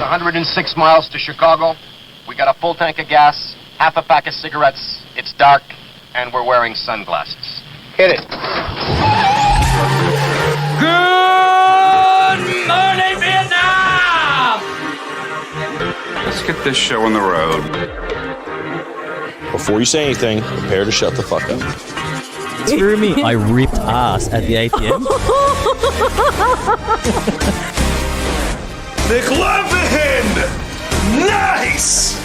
106 miles to Chicago. We got a full tank of gas, half a pack of cigarettes. It's dark, and we're wearing sunglasses. Hit it. Good morning, Vietnam! Let's get this show on the road. Before you say anything, prepare to shut the fuck up. Screw me. I ripped ass at the ATM. McLovin! Nice!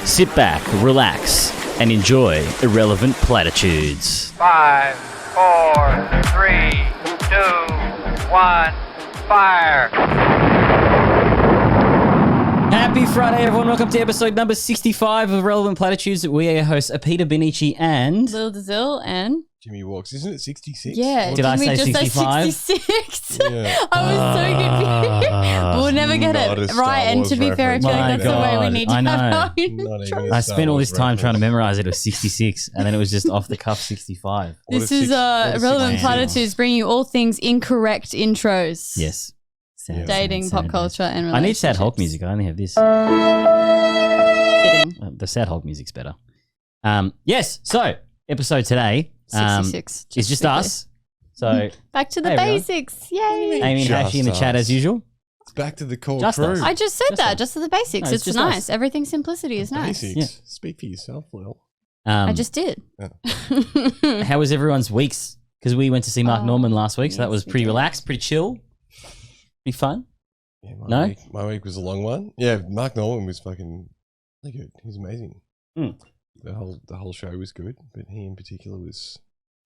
Sit back, relax, and enjoy irrelevant platitudes. 5, 4, 3, 2, 1, fire! Happy Friday, everyone. Welcome to episode number 65 of Relevant Platitudes. We are your hosts, Peter Benici and... Lil Dazil and... Jimmy Walks. Isn't it 66? Yeah. Did I say we just 65? say 66? Yeah. I was so confused. We'll never get Not a it Star right. And to Wars be fair, I feel reference. like that's My the way we God, need to I know. have our Not even a I Star spent all this Wars time trying to reference. memorize it. It was 66, and then it was just off the cuff 65. What This a is six- what a Relevant 66. Platitudes, bringing you all things incorrect intros. Yes. Sad, Dating, sad, pop sad. culture, and I need sad Hulk relationships. music. I only have this. Fitting. The sad Hulk music's better. Yes, so episode today 66. is just to be us. So Back to the Hey, everyone. basics. Yay. Amy and Just Hashi in the chat us. as usual. It's back to the core Just crew. us. I just said Just that. us. Just to the basics. No, it's it's just nice. us. Everything's simplicity is nice. Basics. Yeah. Speak for yourself, Lil. I just did. How was everyone's weeks? Because we went to see Mark Oh, Norman last week, so that yes, was we pretty did. relaxed, pretty chill, pretty fun. Yeah, No? my week was a long one. Yeah, Mark Norman was fucking really good. He was amazing. Mm. The whole show was good, but he in particular was.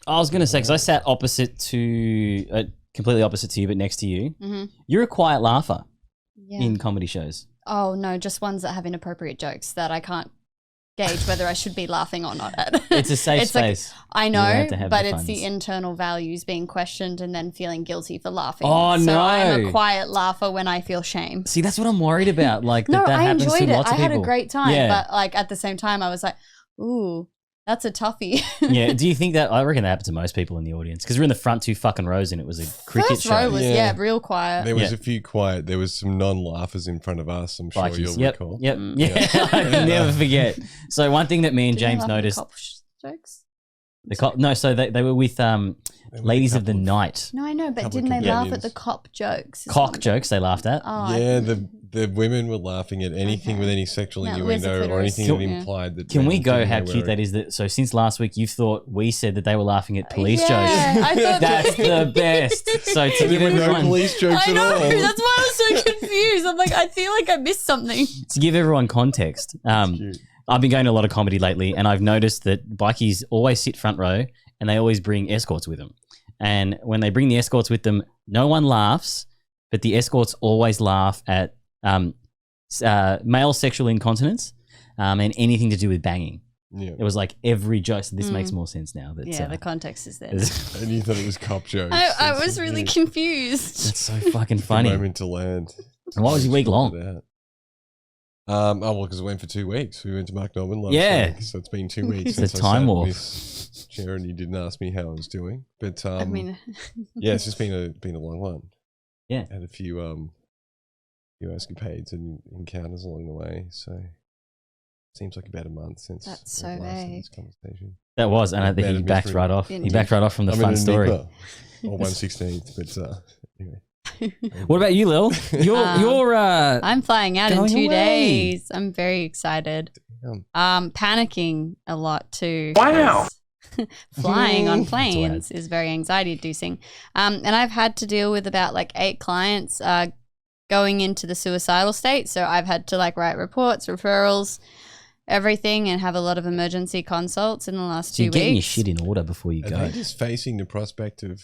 I was going to say, because I sat opposite to, completely opposite to you, but next to you. Mhm. You're a quiet laugher Yeah. in comedy shows. Oh no, just ones that have inappropriate jokes that I can't gauge whether I should be laughing or not at. It's a safe It's like- space. I You're allowed know, to have but the it's funs. the internal values being questioned and then feeling guilty for laughing. Oh, so no. I'm a quiet laugher when I feel shame. See, that's what I'm worried about. Like, No, that I happens enjoyed to it. lots I of had people. a great time, Yeah. but like at the same time, I was like, ooh, that's a toughie. Yeah. Do you think that? I reckon that happened to most people in the audience because we're in the front two fucking rows and it was a cricket First show. row was Yeah. real quiet. There was Yeah. a few quiet. There was some non-laughers in front of us. I'm sure Bikies. you'll Yep. recall. Yep. Mm. Yeah. I can never forget. So one thing that me and Did you James laugh at the noticed. cop jokes? No, so they were with There was a Ladies of the couple Night. No, I know, but Couple of didn't they laugh at companions. the cop jokes? is Cock what I'm- jokes they laughed at. Oh, Yeah, the women were laughing at anything Okay. with any sexual Yeah, where's the innuendo or clitoris? anything that Yeah. implied that. Can we men go didn't how know cute where that is? That so since last week you've thought we said that they were laughing at police Yeah, jokes. I thought That's the best. So to give There were no everyone police jokes I at know. all. That's why I was so confused. I'm like, I feel like I missed something. to give everyone context, Cute. I've been going to a lot of comedy lately, and I've noticed that bikies always sit front row, and they always bring escorts with them. And when they bring the escorts with them, no one laughs, but the escorts always laugh at male sexual incontinence and anything to do with banging. Yeah. It was like every joke. So this makes more sense now. That, Yeah, the context is there. And you thought it was cop jokes. I It's was really really confused. that's so fucking the funny. moment to land. And what was your week long? Sort it out. Well, because it went for 2 weeks. We went to Mark Norman last Yeah. week, so it's been 2 weeks It's a since time I sat warp. in this chair and you didn't ask me how I was doing. But I mean, yeah, it's just been a long one. Yeah. Had a few escapades and encounters along the way. So seems like about a month since That's so we've last had vague. this conversation. That was, and I think Bad he backed mystery. right off. He Indeed. backed right off from the I'm fun in story. Nipper, or 1/16th, but anyway. What about you, Lil? You're I'm flying out in Going 2 away. days. I'm very excited. Damn. Panicking a lot too. Wow. Flying on That's planes is very anxiety inducing. And I've had to deal with about like 8 clients going into the suicidal state. So I've had to like write reports, referrals, everything, and have a lot of emergency consults in the last So 2 you're getting your weeks. shit in order before you Are go. they just facing the prospect of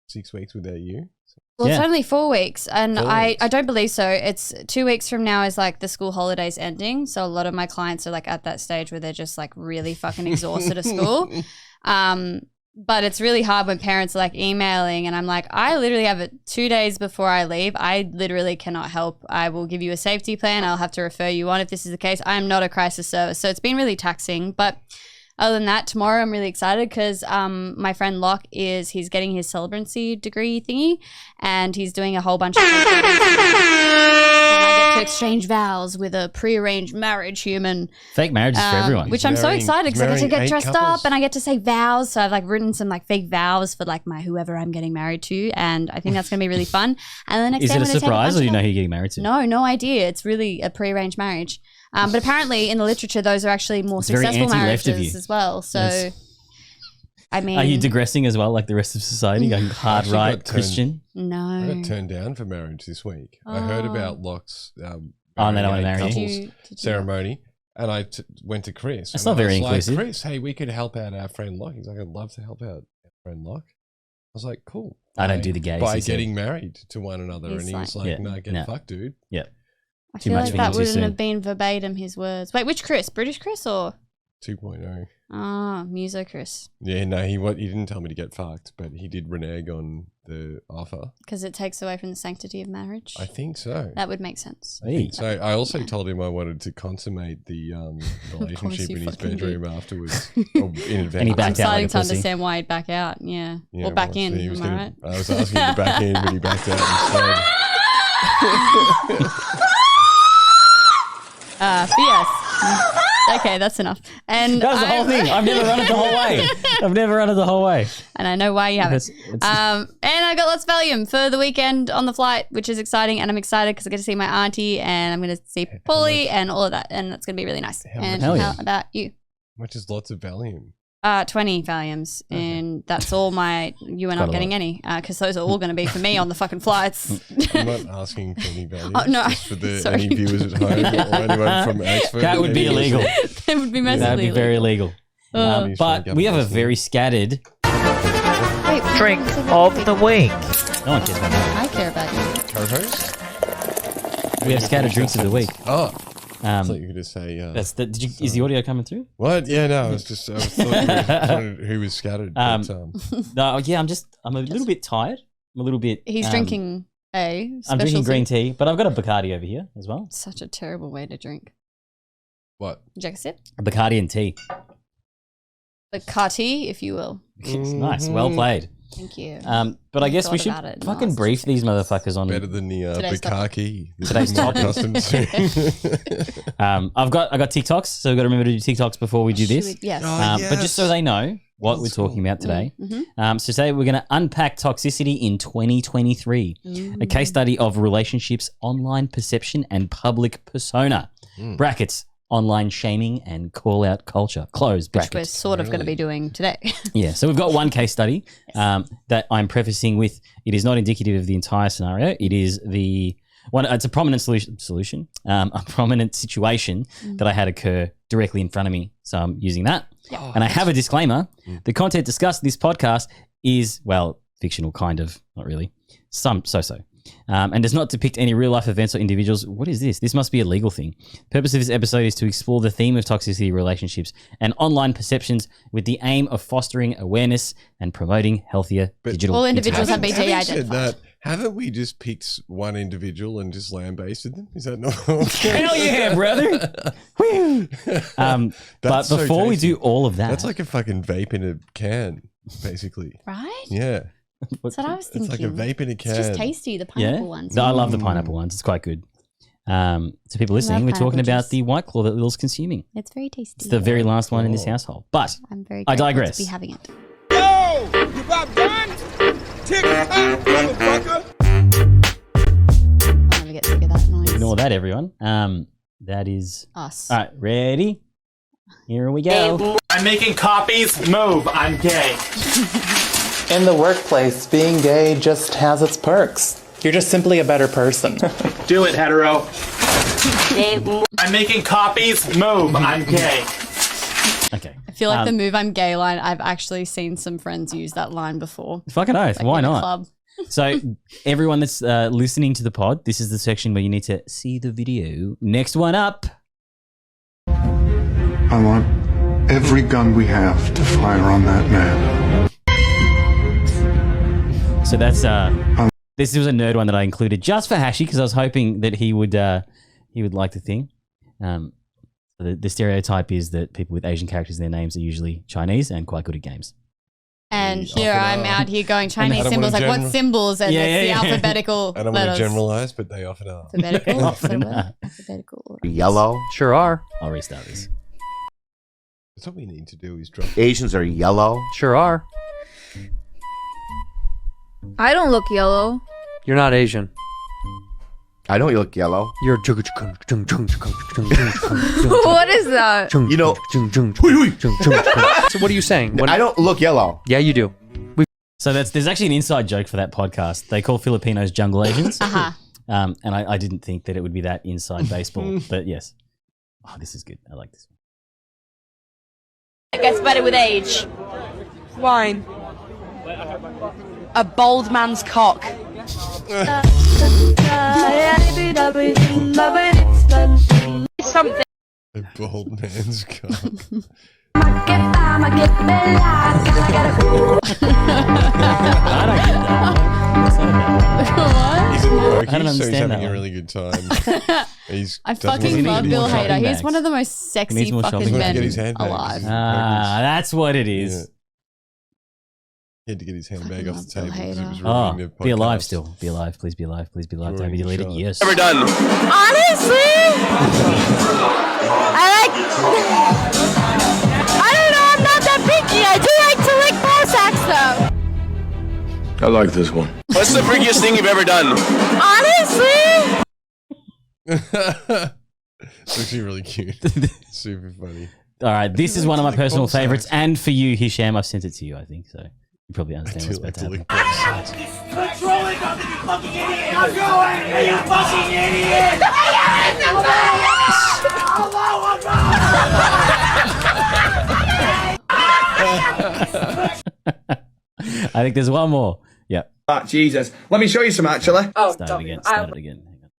6 weeks without you? Well, it's Yeah. only 4 weeks, and 4 I weeks. don't believe so. It's 2 weeks from now is like the school holidays ending, so a lot of my clients are like at that stage where they're just like really fucking exhausted of school. But it's really hard when parents are like emailing, and I'm like, I literally have it 2 days before I leave. I literally cannot help. I will give you a safety plan. I'll have to refer you on if this is the case. I am not a crisis service, so it's been really taxing, but Other than that, tomorrow I'm really excited because my friend Locke he's getting his celebrancy degree thingy, and he's doing a whole bunch of and I get to exchange vows with a prearranged marriage human. Fake marriage is for everyone. Which I'm so excited because I get to get dressed couples. up and I get to say vows. So I've like written some like fake vows for like my whoever I'm getting married to, and I think that's gonna be really fun. And the next Is day it I'm a gonna take surprise, or do you bunch know of- who you're getting married to? No idea. It's really a prearranged marriage. But apparently in the literature, those are actually more It's very successful anti-left of marriages you. as well. So, Yes. I mean, Are you digressing as well, like the rest of society, going hard Actually right got turned- Christian? I no. got turned down for marriage this week. I heard Oh. about Locke's And they don't want to marry you. couples ceremony, and I went to Chris. That's and not I very was inclusive. Like, Chris, hey, we could help out our friend Locke. He's like, I'd love to help out our friend Locke. I was like, cool. I don't do the gays. By he said. getting married to one another, He's and he was like- like, Yeah, no, get no. fucked, dude. Yeah. I Too feel much like for that him too wouldn't soon. have been verbatim his words. Wait, which Chris? British Chris or 2.0. Muso Chris? Yeah, no, he didn't tell me to get fucked, but he did renege on the offer. Because it takes away from the sanctity of marriage. I think so. That would make sense. I think so. I also told him I wanted to consummate the relationship you in his fucking bedroom afterwards. Or in advance. And he I'm backed out like starting a to pussy. understand why he'd back out. Yeah. Yeah, Or back well, in. so he was Am I gonna- right? I was asking him to back in, but he backed out instead. But yes. Okay, that's enough. And That was the whole thing. I've never run it the whole way. I've never run it the whole way. And I know why you haven't. It's- And I got lots of Valium for the weekend on the flight, which is exciting. And I'm excited because I get to see my auntie and I'm going to see Polly and all of that. And that's going to be really nice. How And much? Hell how yeah. about you? Which is lots of Valium. 20 Valiums. And that's all you are Quite not a getting any because those are all going to be for me on the fucking flights. I'm not asking for any Valium. Oh, no. Just for the Sorry. any viewers at home or anyone from Oxford. That would be illegal. It would be massively That would be very illegal. illegal. But we have a very scattered. Drink of the week. No one cares about that. I care about you. Co-host? We have scattered drinks of the week. Oh, I thought Um, you were going to say... is the audio coming through? What? Yeah, no, I was thought you wondered who was scattered. Um, But, No, yeah, I'm a little bit tired. I'm a little bit. He's drinking a I'm drinking special green tea. tea, but I've got a Bacardi over here as well. Such a terrible way to drink. what? Did you take a sip? A Bacardi and tea. Bacardi, if you will. It's nice. Well played. Thank you. But I I've guess we thought should about it in the fucking last brief these motherfuckers on. Better than the Today's Bukaki. Today's more topic. accustomed to. I got TikToks, so we've got to remember to do TikToks before we do Should this. we- yes. But just so they know what Old we're school. talking about today. Mhm. So today we're going to unpack toxicity in 2023, a case study of relationships, online perception, and public persona. Brackets, online shaming and call out culture. Close Which we're brackets. sort of going to be doing today. Yeah, so we've got one case study that I'm prefacing with. It is not indicative of the entire scenario. It is it's a prominent solution, a prominent situation that I had occur directly in front of me. So I'm using that. And I have a disclaimer. The content discussed in this podcast is, well, fictional, kind of, not really. So-so. And does not depict any real life events or individuals. What is this? This must be a legal thing. Purpose of this episode is to explore the theme of toxicity relationships and online perceptions with the aim of fostering awareness and promoting healthier digital all individuals have interactions. been Having said de-identified. that, haven't we just picked one individual and just lambasted them? Is that not? Hell yeah, brother! Woo! But That's so before we tasty. do all of that, That's like a fucking vape in a can, basically. Right? Yeah. That's what I was thinking. It's like a vape in a can. It's just tasty, the yeah, pineapple ones. no, I love the pineapple ones. It's quite good. To people listening, we're talking pineapple about juice. the White Claw that Lil's consuming. It's very tasty. It's the very last one in this Oh. household. But I'm very I grateful digress. to be having it. Yo, you about done? Tick-tock, motherfucker. I'll never get sick of that noise. ignore that, everyone. That is Us. all right. Ready? Here we go. I'm making copies. Move. I'm gay. In the workplace, being gay just has its perks. You're just simply a better person. Do it, hetero. I'm making copies. Move. I'm gay. Okay. I feel like the move I'm gay line, I've actually seen some friends use that line before. Fucking oath. Like Why in a not? club. So, everyone that's listening to the pod, this is the section where you need to see the video. Next one up. I want every gun we have to fire on that man. So that's this was a nerd one that I included just for Hashi because I was hoping that he would like the thing. The stereotype is that people with Asian characters in their names are usually Chinese and quite good at games. And here I'm out here going Chinese I don't symbols. wanna Like, what symbols? And it's the alphabetical I don't want to generalize, but they often are. Alphabetical? Often are. Alphabetical. Yellow. Sure are. I'll restart this. That's what we need to do is drop. Asians are yellow. Sure are. I don't look yellow. You're not Asian. I don't look yellow. You're What is that? You know. So what are you saying? When, I don't look yellow. yeah, you do. So there's actually an inside joke for that podcast. They call Filipinos jungle Asians. And I didn't think that it would be that inside baseball, but yes. Oh, this is good. I like this one. It gets better with age. Wine. A bold man's cock. Something. A bold man's cock. He's in the I don't so he's understand having that a one. really good time. I fucking love Bill Hader. He's one of the most sexy fucking men alive. That's what it is. He had to get his handbag off the table because it was Oh, ruining the be alive podcast. still. Be alive. Please be alive. Please be alive. Don't be Ruining the deleted. shot. Yes. Ever done? Honestly, I don't know. I'm not that picky. I do like to lick ball sacks, though. I like this one. What's the freakiest thing you've ever done? Honestly, It's actually really cute. Super funny. All right. This is one of my Like personal ball sacks. favorites. And for you, Hisham, I've sent it to you, I think. So you probably understand what's about to happen. Controlling nothing, you fucking idiot! I'm going! You fucking idiot! I think there's one more. Yep. Jesus. Let me show you some, actually. Oh, Start it again. Start it again. Hang on.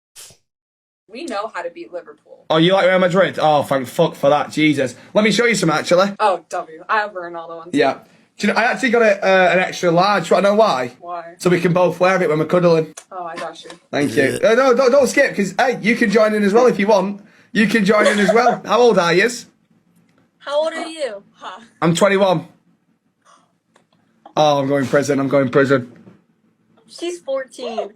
We know how to beat Liverpool. Oh, you like Real Madrid? Oh, thank fuck for that. Jesus. Let me show you some, actually. Oh, W. I have a Ronaldo one. Yeah. Do you know, I actually got an extra large. I know why. Why? So we can both wear it when we're cuddling. Oh, I got you. Thank you. No, don't skip, because, hey, you can join in as well if you want. You can join in as well. How old are you? how old are you? Huh. I'm 21. Oh, I'm going prison. She's 14.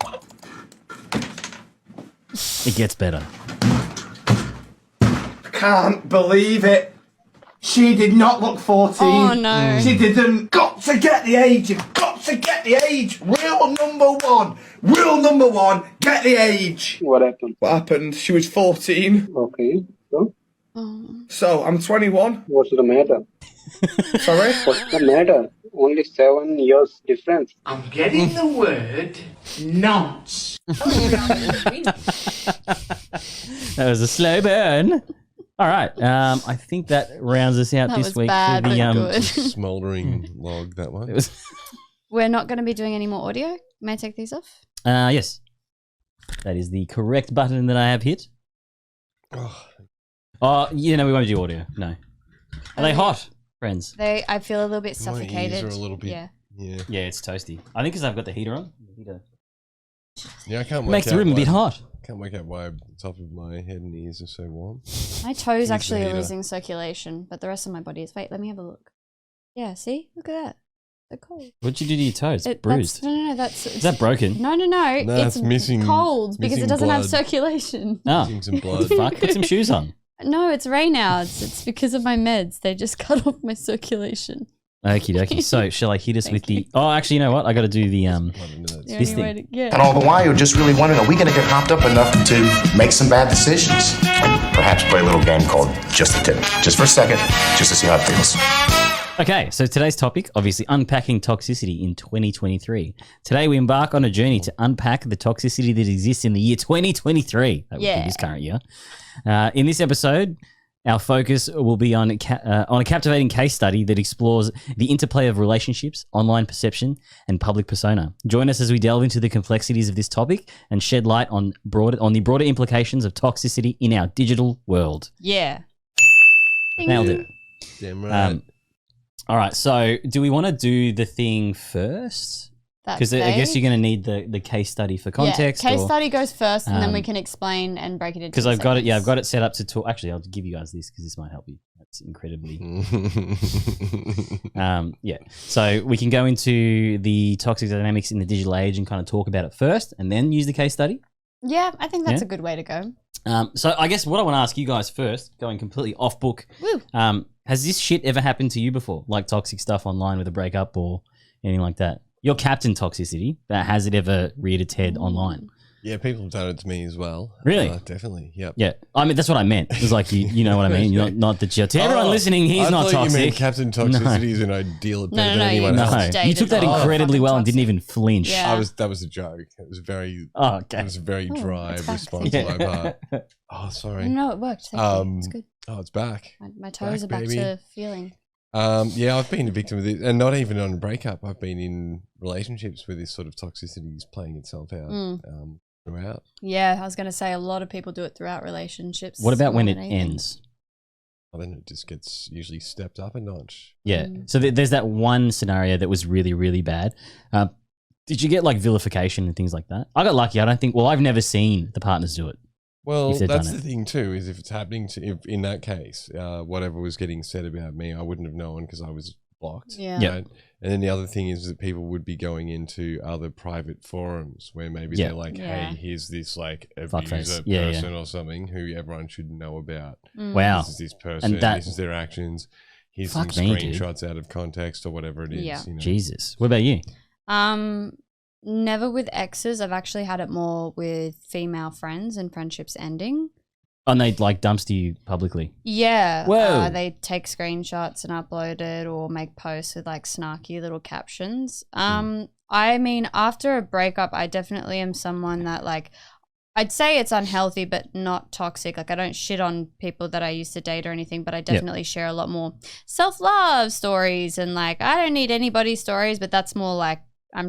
It gets better. I can't believe it. She did not look 14. Oh, no. She didn't. Got to get the age. You've got to get the age. Rule number one. Get the age. What happened? What happened? She was 14. Okay. So? So, I'm 21. What's the matter? Sorry? What's the matter? Only 7 years difference. I'm getting the word nonce. That was a slow burn. All right. I think that rounds us out That this was week bad, for the but good. Smoldering log, that one. It was We're not going to be doing any more audio. May I take these off? yes. That is the correct button that I have hit. Oh, we won't do audio. No. Are they hot, friends? I feel a little bit My ears suffocated. are a little bit. Yeah. Yeah, it's toasty. I think because I've got the heater on. Yeah, I can't. Makes work the room out a bit why- hot. Can't work out why the top of my head and ears are so warm. My toes Use the actually are heater. losing circulation, but the rest of my body is. Wait, let me have a look. Yeah, see? Look at that. They're cold. What'd you do to your toes? It- Bruised. No, that's. Is that broken? No. No, it's it's missing- cold because it missing doesn't have blood. circulation. Oh, Missing some blood. fuck! Put some shoes on. No, it's rain now. It's because of my meds. They just cut off my circulation. Okie dokie. So, shall I hit us with the? Oh, actually, you know what? I got to do the The this only way thing. to- yeah. And all the while, you're just really wondering, are we going to get hopped up enough to make some bad decisions? Perhaps play a little game called Just a Tip. Just for a second, just to see how it feels. Okay, so today's topic, obviously, unpacking toxicity in 2023. Today, we embark on a journey to unpack the toxicity that exists in the year 2023. That would be this current year. In this episode, our focus will be on a captivating case study that explores the interplay of relationships, online perception, and public persona. Join us as we delve into the complexities of this topic and shed light on the broader implications of toxicity in our digital world. Yeah. Nailed it. Damn right. All right, so do we want to do the thing first? that Because I guess day. you're going to need the case study for context. Yeah, case or, study goes first, and then we um, can explain and break it into. Because I've got it. Yeah, I've segments. got it set up to talk. Actually, I'll give you guys this because this might help you. That's incredibly. Yeah. So we can go into the toxic dynamics in the digital age and kind of talk about it first, and then use the case study. Yeah, I think that's Yeah. a good way to go. So I guess what I want to ask you guys first, going completely off book, has this shit ever happened to you before? Like toxic stuff online with a breakup or anything like that? You're Captain Toxicity, but has it ever reared its head online? Yeah, people have done it to me as well. Really? Definitely. Yep. Yeah. I mean, that's what I meant. It was like, you know what I mean? You're not that you're... To everyone listening, he's not I thought toxic. you meant Captain Toxicity is an ideal better than anyone else. You took that incredibly well and didn't even flinch. Yeah. That was a joke. It was very. Oh, okay. It was a very dry it's back. response on my part. Oh, sorry. No, it worked. Thank you. It's good. Oh, it's back. My toes are back baby. to feeling. Yeah, I've been a victim of this, and not even on a breakup. I've been in relationships where this sort of toxicity is playing itself out throughout. Yeah, I was going to say a lot of people do it throughout relationships. What about when more it than anything. ends? Well, then it just gets usually stepped up a notch. Yeah. So there's that one scenario that was really, really bad. Did you get like vilification and things like that? I got lucky. I don't think. Well, I've never seen the partners do it. Well, if they've that's done the it. thing too. Is if it's happening to, if in that case, whatever was getting said about me, I wouldn't have known because I was blocked. Yeah. Yep. Right? And then the other thing is that people would be going into other private forums where maybe Yeah. they're like, Yeah. "Hey, here's this like Fuckface. abuser Yeah, person or something who everyone should know about. Wow. This is this person. And that- this is their actions. Here's Fuck some me, dude. screenshots out of context or whatever it is." Yeah. You know? Jesus. What about you? Never with exes. I've actually had it more with female friends and friendships ending. And they like dumpster you publicly. Yeah. Whoa. They take screenshots and upload it or make posts with like snarky little captions. I mean, after a breakup, I definitely am someone that like, I'd say it's unhealthy, but not toxic. Like I don't shit on people that I used to date or anything, but I definitely share a lot more self-love stories and like, I don't need anybody's stories, but that's more like I'm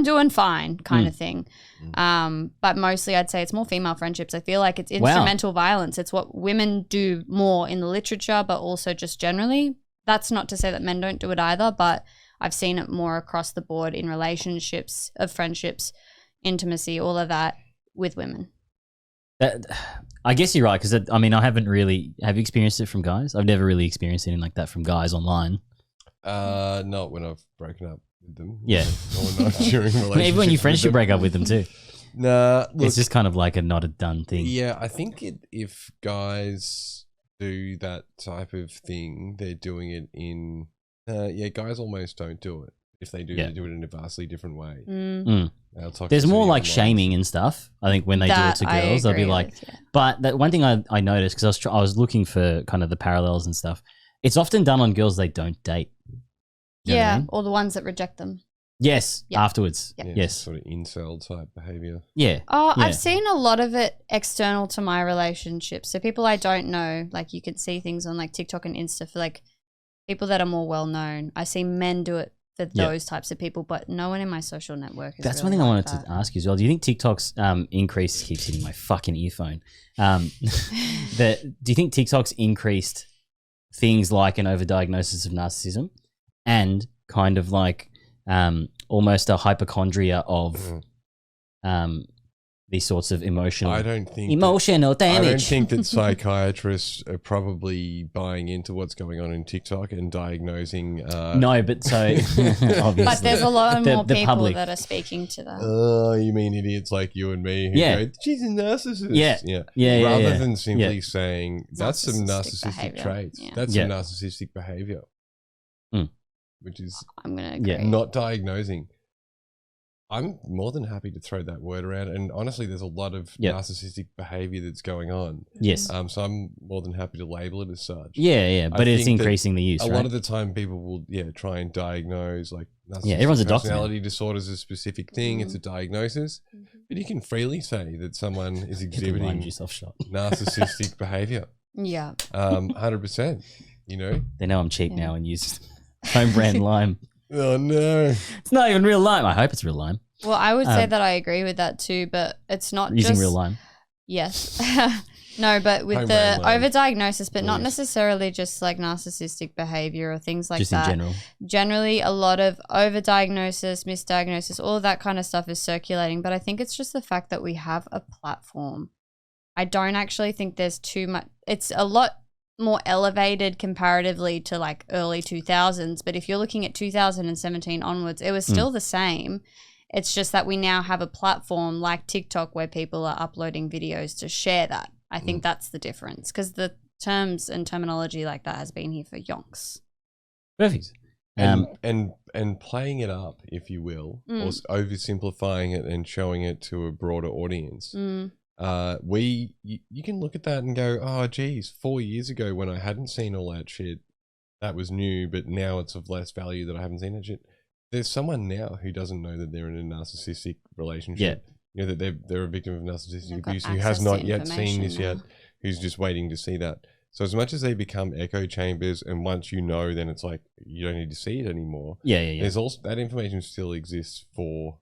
doing fine kind of thing. But mostly I'd say it's more female friendships. I feel like it's instrumental violence. It's what women do more in the literature, but also just generally. That's not to say that men don't do it either, but I've seen it more across the board in relationships, of friendships, intimacy, all of that with women. I guess you're right because I mean I haven't really have you experienced it from guys. I've never really experienced anything like that from guys online. Not when I've broken up with them. Yeah. Or not during relationships. Even when you with friendship them. break up with them too. Nah, look, It's just kind of like a not a done thing. yeah, I think if guys do that type of thing, they're doing it in. Guys almost don't do it. If they do, Yeah. they do it in a vastly different way. There's more Toxicity like online. shaming and stuff. I think when they do it That to I girls, they'll be agree like. with, yeah. But that one thing I noticed because I was looking for kind of the parallels and stuff. It's often done on girls they don't date. You know what I Yeah, mean? or the ones that reject them. Yes. Yeah. Afterwards. Yeah. Yes. Sort of incel type behavior. Yeah. Oh, Yeah. I've seen a lot of it external to my relationship. So people I don't know, like you can see things on like TikTok and Insta for like people that are more well known. I see men do it for Yeah. those types of people, but no one in my social network is That's really one thing I like wanted that. to ask you as well. Do you think TikTok's increase keeps hitting my fucking earphone? Do you think TikTok's increased things like an overdiagnosis of narcissism and kind of like almost a hypochondria of these sorts of emotional Emotional damage? I don't think that psychiatrists are probably buying into what's going on in TikTok and diagnosing. No, but so obviously, But there's a lot more the people public. that are speaking to that. Oh, you mean idiots like you and me who Yeah. go, she's a narcissist. Yeah, Rather yeah. than simply Yeah. saying, that's some Narcissistic narcissistic behavior. traits. Yeah. That's Yeah. some narcissistic behavior. Mm. Which is I'm going to agree. Yeah. not diagnosing. I'm more than happy to throw that word around. And honestly, there's a lot of Yep. narcissistic behavior that's going on. Yes. So I'm more than happy to label it as such. Yeah, but I it's think that increasing the use, A right? lot of the time, people will try and diagnose like narcissistic everyone's a doctor now. personality disorder is a specific thing. It's a diagnosis, but you can freely say that someone is Wind exhibiting yourself shot. narcissistic behavior. Yeah. 100%. You know. They know I'm cheap now and use home brand lime. Oh no! It's not even real lime. I hope it's real lime. Well, I would say that I agree with that too, but it's not Using just real lime. Yes. No, but with Home the rambling. overdiagnosis, but not Yes. necessarily just like narcissistic behavior or things like Just that. in general. Generally, a lot of overdiagnosis, misdiagnosis, all of that kind of stuff is circulating. But I think it's just the fact that we have a platform. I don't actually think there's too much. It's a lot more elevated comparatively to like early 2000s. But if you're looking at 2017 onwards, it was still the same. It's just that we now have a platform like TikTok where people are uploading videos to share that. I think that's the difference because the terms and terminology like that has been here for yonks. Perfect. And playing it up, if you will, or oversimplifying it and showing it to a broader audience. You can look at that and go, oh, geez, 4 years ago when I hadn't seen all that shit, that was new, but now it's of less value that I haven't seen that shit. There's someone now who doesn't know that they're in a narcissistic relationship. You know, that they're a victim of narcissistic abuse, who has not yet seen this yet, who's just waiting to see that. So as much as they become echo chambers, and once you know, then it's like you don't need to see it anymore. There's also that information still exists for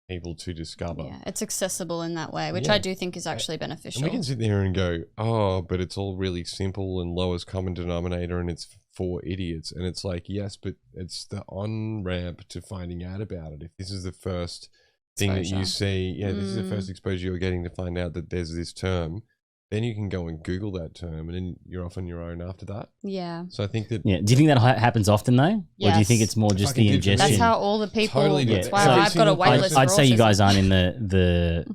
people to discover. Yeah, it's accessible in that way, which I do think is actually beneficial. And we can sit there and go, oh, but it's all really simple and lowest common denominator and it's for idiots. And it's like, yes, but it's the on-ramp to finding out about it. If this is the first thing that you see, this is the first exposure you're getting to find out that there's this term, then you can go and Google that term and then you're off on your own after that. Yeah. So I think that... Yeah. Do you think that happens often though? Or do you think it's more just the ingestion? That's how all the people... Totally that's why I've got a wait list I'd for say you autism. guys aren't in the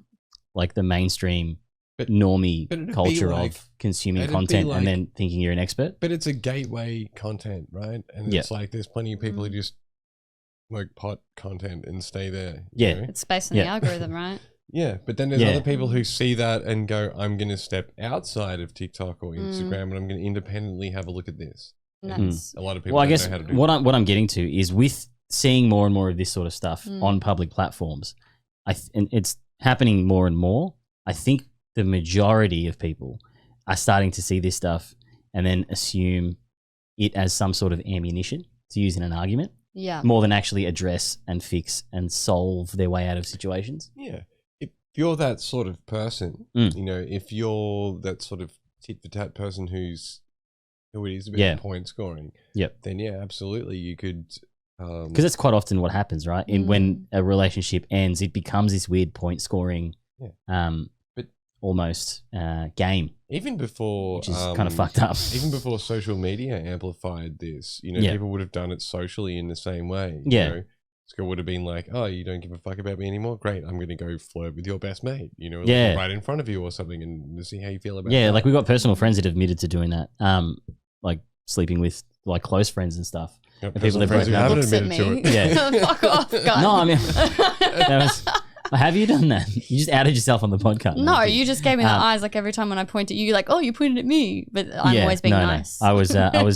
like the mainstream normie culture of consuming content and then thinking you're an expert. But it's a gateway content, right? And it's like there's plenty of people who just smoke pot content and stay there. You know? It's based on the algorithm, right? Yeah, but then there's other people who see that and go, I'm going to step outside of TikTok or Instagram and I'm going to independently have a look at this. And a lot of people don't know how to do that. What I'm getting to is with seeing more and more of this sort of stuff on public platforms, and it's happening more and more, I think the majority of people are starting to see this stuff and then assume it as some sort of ammunition to use in an argument. Yeah. More than actually address and fix and solve their way out of situations. Yeah. If you're that sort of person, you know, if you're that sort of tit for tat person who it is about point scoring, then absolutely you could. Because that's quite often what happens, right? When a relationship ends, it becomes this weird point scoring, but almost game. Even before, which is kind of fucked up. Even before social media amplified this, you know, people would have done it socially in the same way. Yeah. You know? School would have been like, oh, you don't give a fuck about me anymore? Great, I'm going to go flirt with your best mate, you know, like right in front of you or something and see how you feel about that. Like we've got personal friends that have admitted to doing that, like sleeping with like close friends and stuff. Yep, and people friends who haven't admitted to it. Yeah. Fuck off, guys. No, I mean, have you done that? You just outed yourself on the podcast. No, you just gave me the eyes like every time when I point at you, you're like, oh, you pointed at me. But I'm always being nice. No. I was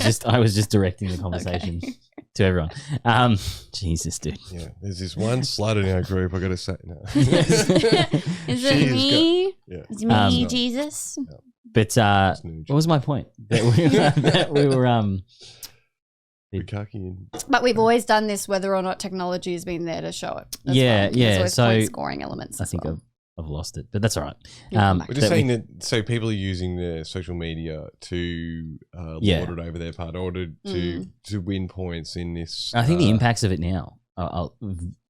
just directing the conversation to everyone. Jesus, dude. Yeah, there's this one slut in our group, I got to say. No. Is it me? Is it me, Jesus? No. But what was my point? That we were But we've always done this whether or not technology has been there to show it. There's so point scoring elements. I think I've lost it, but that's all right. We're just saying that so people are using their social media to lord it over their part or to win points in this. I think the impacts of it now are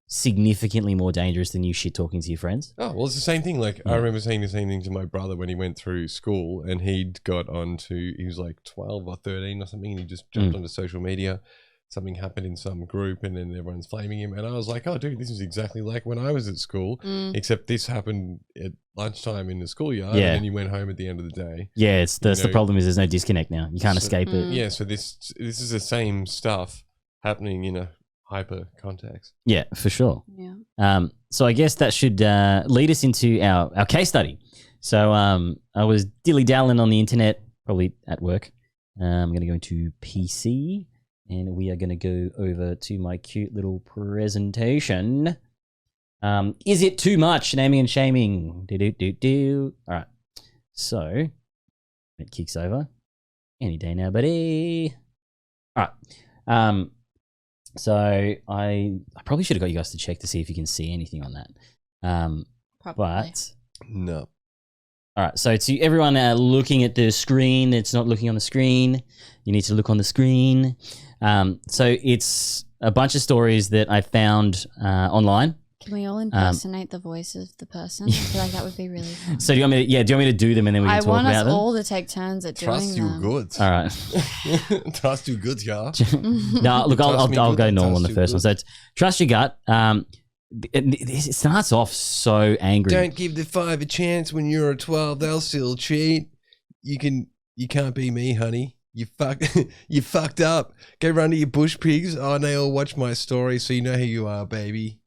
significantly more dangerous than you shit talking to your friends. Oh, well, it's the same thing. Like I remember saying the same thing to my brother when he went through school and he'd got onto, he was like 12 or 13 or something, and he just jumped onto social media. Something happened in some group and then everyone's flaming him. And I was like, oh, dude, this is exactly like when I was at school, except this happened at lunchtime in the schoolyard and then you went home at the end of the day. Yeah, it's the problem is there's no disconnect now. You can't escape it. Yeah, so this is the same stuff happening in a hyper context. Yeah, for sure. Yeah. So I guess that should lead us into our case study. So I was dilly-dallying on the internet, probably at work. I'm going to go into PC. And we are going to go over to my cute little presentation. Is it too much? Naming and shaming. All right. So it kicks over. Any day now, buddy. All right. So I probably should have got you guys to check to see if you can see anything on that. Probably. But no. All right. So to everyone looking at the screen, it's not looking on the screen. You need to look on the screen. So it's a bunch of stories that I found online. Can we all impersonate the voice of the person? I feel like that would be really fun. So do you want me to do them and then we can talk about them? I want us all to take turns at doing them. Trust you good. All right. Trust you good, yeah. No, look, I'll go normal on the first one. So it's trust your gut. It starts off so angry. Don't give the 5 a chance when you're a 12. They'll still cheat. You can't be me, honey. You fucked up. Go run to your bush pigs. Oh, and they all watch my story, so you know who you are, baby.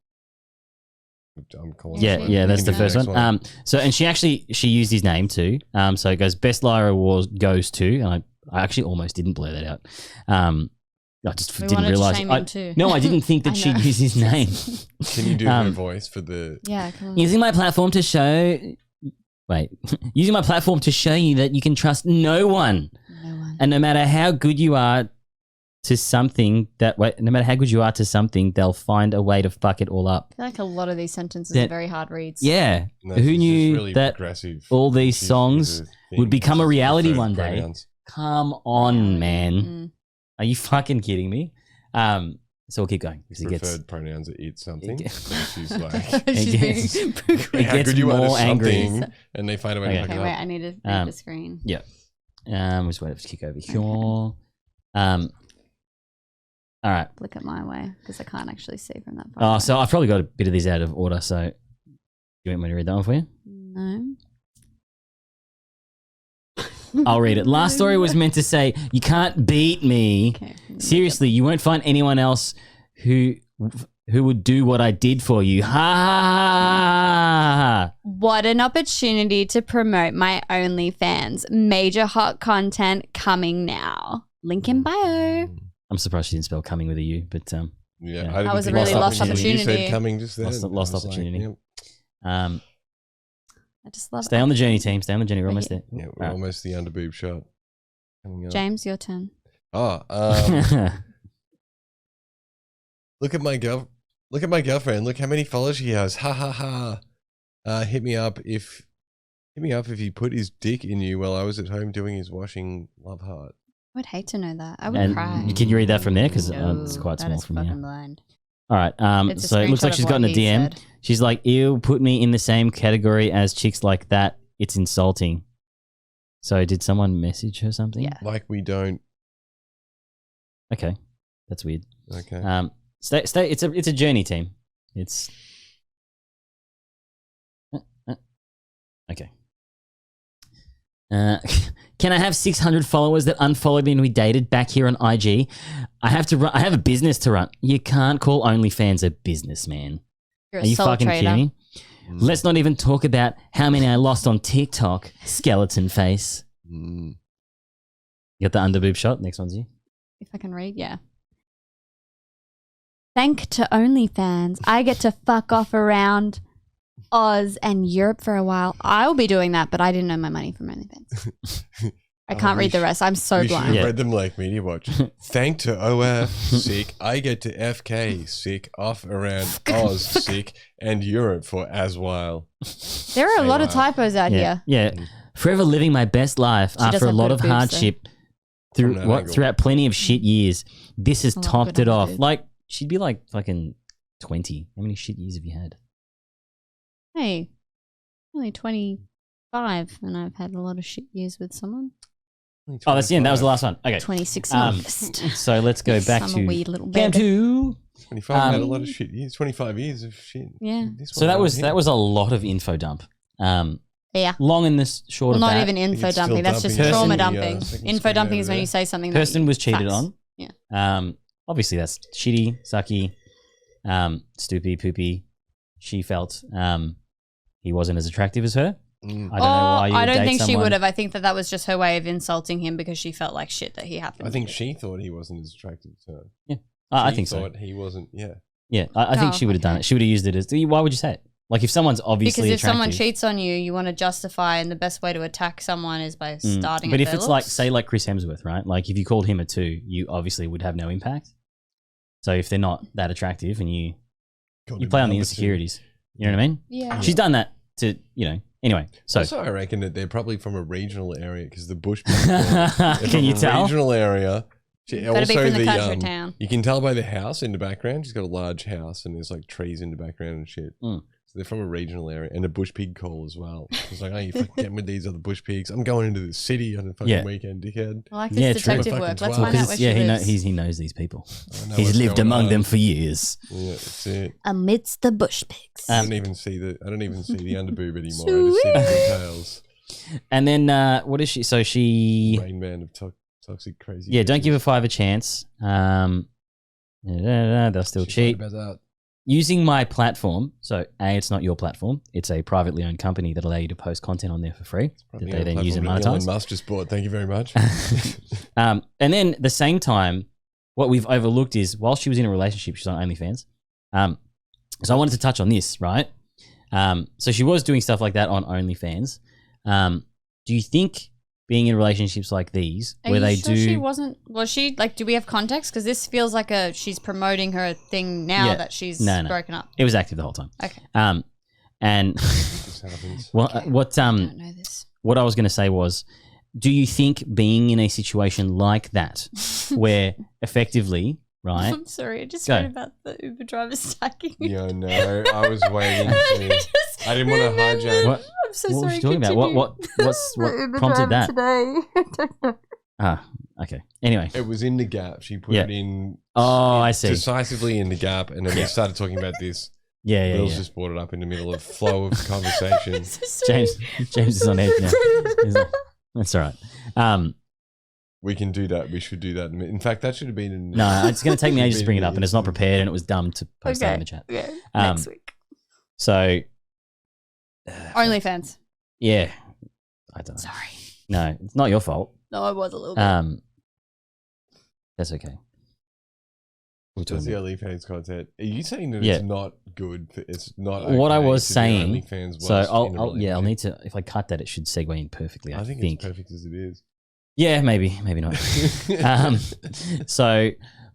I'm calling. Yeah, that's the first one. So and she used his name too. So it goes best liar award goes to, and I actually almost didn't blur that out. I just didn't realize. No, I didn't think that she'd use his name. Can you do her voice for the? Yeah, come on. Using my platform to show. Wait, using my platform to show you that you can trust no one. And no matter how good you are to something, they'll find a way to fuck it all up. I feel like a lot of these sentences are very hard reads. Yeah. No, who knew really that all these songs would become a reality one day? Pronouns. Come on, man. Are you fucking kidding me? So we'll keep going. Preferred pronouns that eat something. She's like, it gets more angry. And they find a way to fuck it up. Wait, I need to read the screen. Yeah. Just wait to kick over here. All right. Look at my way because I can't actually see from that far. Oh, so I've probably got a bit of these out of order. So, you want me to read that one for you? No. I'll read it. Last story was meant to say, "You can't beat me." Okay. Seriously, you won't find anyone else who would do what I did for you. Ha ha ha! What an opportunity to promote my OnlyFans. Major hot content coming now. Link in bio. I'm surprised she didn't spell coming with a U, but yeah, that was a really lost opportunity. You said coming just then. Lost opportunity. Like, yep. I just love Stay on the journey, team. Stay on the journey. We're almost there. Yeah, we're almost the underboob shot. James, your turn. Oh, look at my girlfriend. Look how many followers she has. Ha ha ha. Hit me up if he put his dick in you while I was at home doing his washing. Love heart. I would hate to know that. I would cry. Can you read that from there? Because it's quite small from here. Blind. All right. So it looks like she's gotten a DM. Said. She's like, "Ew, put me in the same category as chicks like that. It's insulting." So did someone message her something? Yeah. Like we don't. Okay, that's weird. Okay. Stay. It's a journey, team. It's okay. Can I have 600 followers that unfollowed me and we dated back here on IG? I have a business to run. You can't call OnlyFans a business, man. You're Are you fucking kidding me? Let's not even talk about how many I lost on TikTok. Skeleton face. You got the underboob shot. Next one's you. If I can read, yeah. Thank to OnlyFans, I get to fuck off around Oz and Europe for a while. I will be doing that, but I didn't earn my money from OnlyFans. I can't read the rest. I'm so blind. You read them like Media Watch. Thank to OF, sick. I get to FK, sick. Off around Oz, sick. And Europe for as while. There are a lot of typos out here. Yeah. Forever living my best life after a lot of hardship throughout plenty of shit years. This has topped it off. Like, she'd be like fucking 20. How many shit years have you had? Hey, only 25, and I've had a lot of shit years with someone. Oh, that's the end. That was the last one. Okay. 26 August. So let's go back I'm to a wee little Cam baby. 2. 25 had a lot of shit years. 25 years of shit. Yeah. So that was a lot of info dump. Yeah. Long and the short of that. Not even info dumping. That's just trauma dumping. Info dumping is when you say something that person was cheated on. Yeah. Obviously that's shitty, sucky, stoopy, poopy. She felt he wasn't as attractive as her. I don't know why you would I don't date think she someone. would have. I think that was just her way of insulting him because she felt like shit that he happened. I think she thought he wasn't as attractive to her. Yeah. I think so. She thought he wasn't, yeah. Yeah, I think she would have done it. She would have used it as, why would you say it? Like if someone's obviously because if attractive, someone cheats on you, you want to justify, and the best way to attack someone is by starting. But at if their it's looks. like Chris Hemsworth, right? Like if you called him a 2, you obviously would have no impact. So if they're not that attractive and you play on the insecurities, you know what I mean? Yeah. She's done that to, Anyway, so also I reckon that they're probably from a regional area because the bush. Can you tell? Regional area. Better be from the country town. You can tell by the house in the background. She's got a large house and there's like trees in the background and shit. So they're from a regional area and a bush pig call as well. It's like, oh, you fucking get with these other bush pigs. I'm going into the city on a fucking weekend, dickhead. I like this detective work. Let's find out where she lives. He knows these people. He's lived among them for years. Yeah, that's it. Amidst the bush pigs. I don't even see the underboob anymore. I just see the details. And then what is she? So she Rain Man of toxic crazy. Yeah, don't give a 5 a chance. They'll still cheat. About that. Using my platform, so it's not your platform. It's a privately owned company that allow you to post content on there for free that they then use and monetize. Elon Musk just bought. Thank you very much. And then at the same time, what we've overlooked is while she was in a relationship, she's on OnlyFans. So I wanted to touch on this, right? So she was doing stuff like that on OnlyFans. Do you think being in relationships like these, where they do, was she like? Do we have context? Because this feels like she's promoting her thing now that she's broken up. It was active the whole time. Okay. And what I was going to say was, do you think being in a situation like that, where effectively, right? I'm sorry, I just read about the Uber driver stacking. Yeah, no, I was waiting. I didn't want to hijack. What? I'm so what sorry. Was you talking about? What prompted that? Today. I don't know. Okay. Anyway, it was in the gap. She put it in. Oh, I see. Decisively in the gap, and then we started talking about this. Bill's just brought it up in the middle of flow of conversation. James is on edge now. That's all right. We can do that. We should do that. In fact, that should have been in. No, it's going to take me ages to bring it up, and it's not prepared, and it was dumb to post that in the chat. Yeah, next week. So. OnlyFans. Yeah. I don't know. Sorry. No, it's not your fault. No, I was a little bit. That's okay. That's the OnlyFans content. Are you saying that it's not good? It's not okay what I was saying. OnlyFans So I'll need to. If I cut that, it should segue in perfectly. I think it's perfect as it is. Yeah, maybe not. So,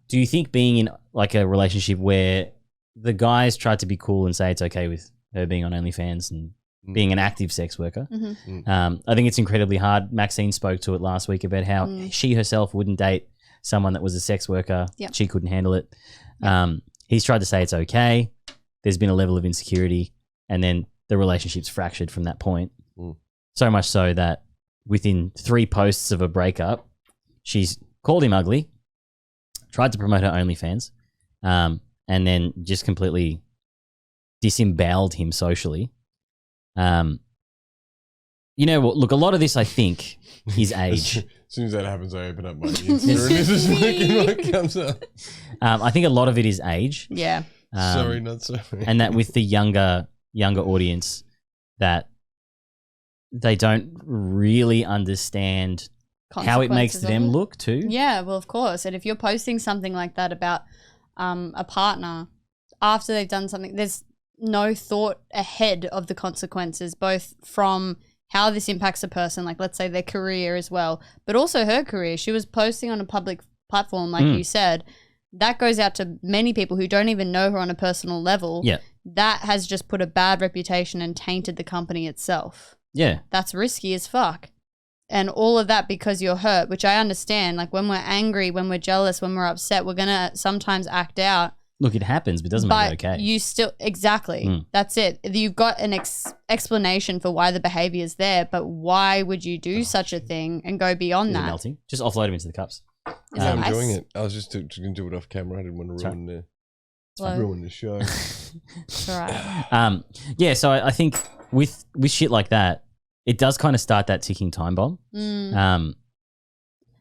do you think being in like a relationship where the guys tried to be cool and say it's okay with her being on OnlyFans and being an active sex worker, I think it's incredibly hard. Maxine spoke to it last week about how she herself wouldn't date someone that was a sex worker. Yep. She couldn't handle it. He's tried to say it's okay. There's been a level of insecurity, and then the relationship's fractured from that point. So much so that within 3 posts of a breakup, she's called him ugly, tried to promote her OnlyFans, and then just completely disemboweled him socially. You know what? Look, a lot of this, I think, is age. As soon as that happens, I open up my Insta and this is what comes up. I think a lot of it is age. Yeah. Sorry, not sorry. And that with the younger audience, that they don't really understand how it makes them look too. Yeah, well, of course. And if you're posting something like that about a partner after they've done something, there's no thought ahead of the consequences, both from how this impacts a person, like let's say their career as well, but also her career. She was posting on a public platform, like you said. That goes out to many people who don't even know her on a personal level. Yeah. That has just put a bad reputation and tainted the company itself. Yeah. That's risky as fuck. And all of that because you're hurt, which I understand. Like when we're angry, when we're jealous, when we're upset, we're going to sometimes act out. Look, it happens, but it doesn't make it okay. You still, exactly. That's it. You've got an explanation for why the behavior is there, but why would you do such a thing and go beyond that? Melting. Just offload them into the cups. I'm doing it. I was just going to do it off camera. I didn't want to ruin the show. It's all right. Yeah, so I think with shit like that, it does kind of start that ticking time bomb.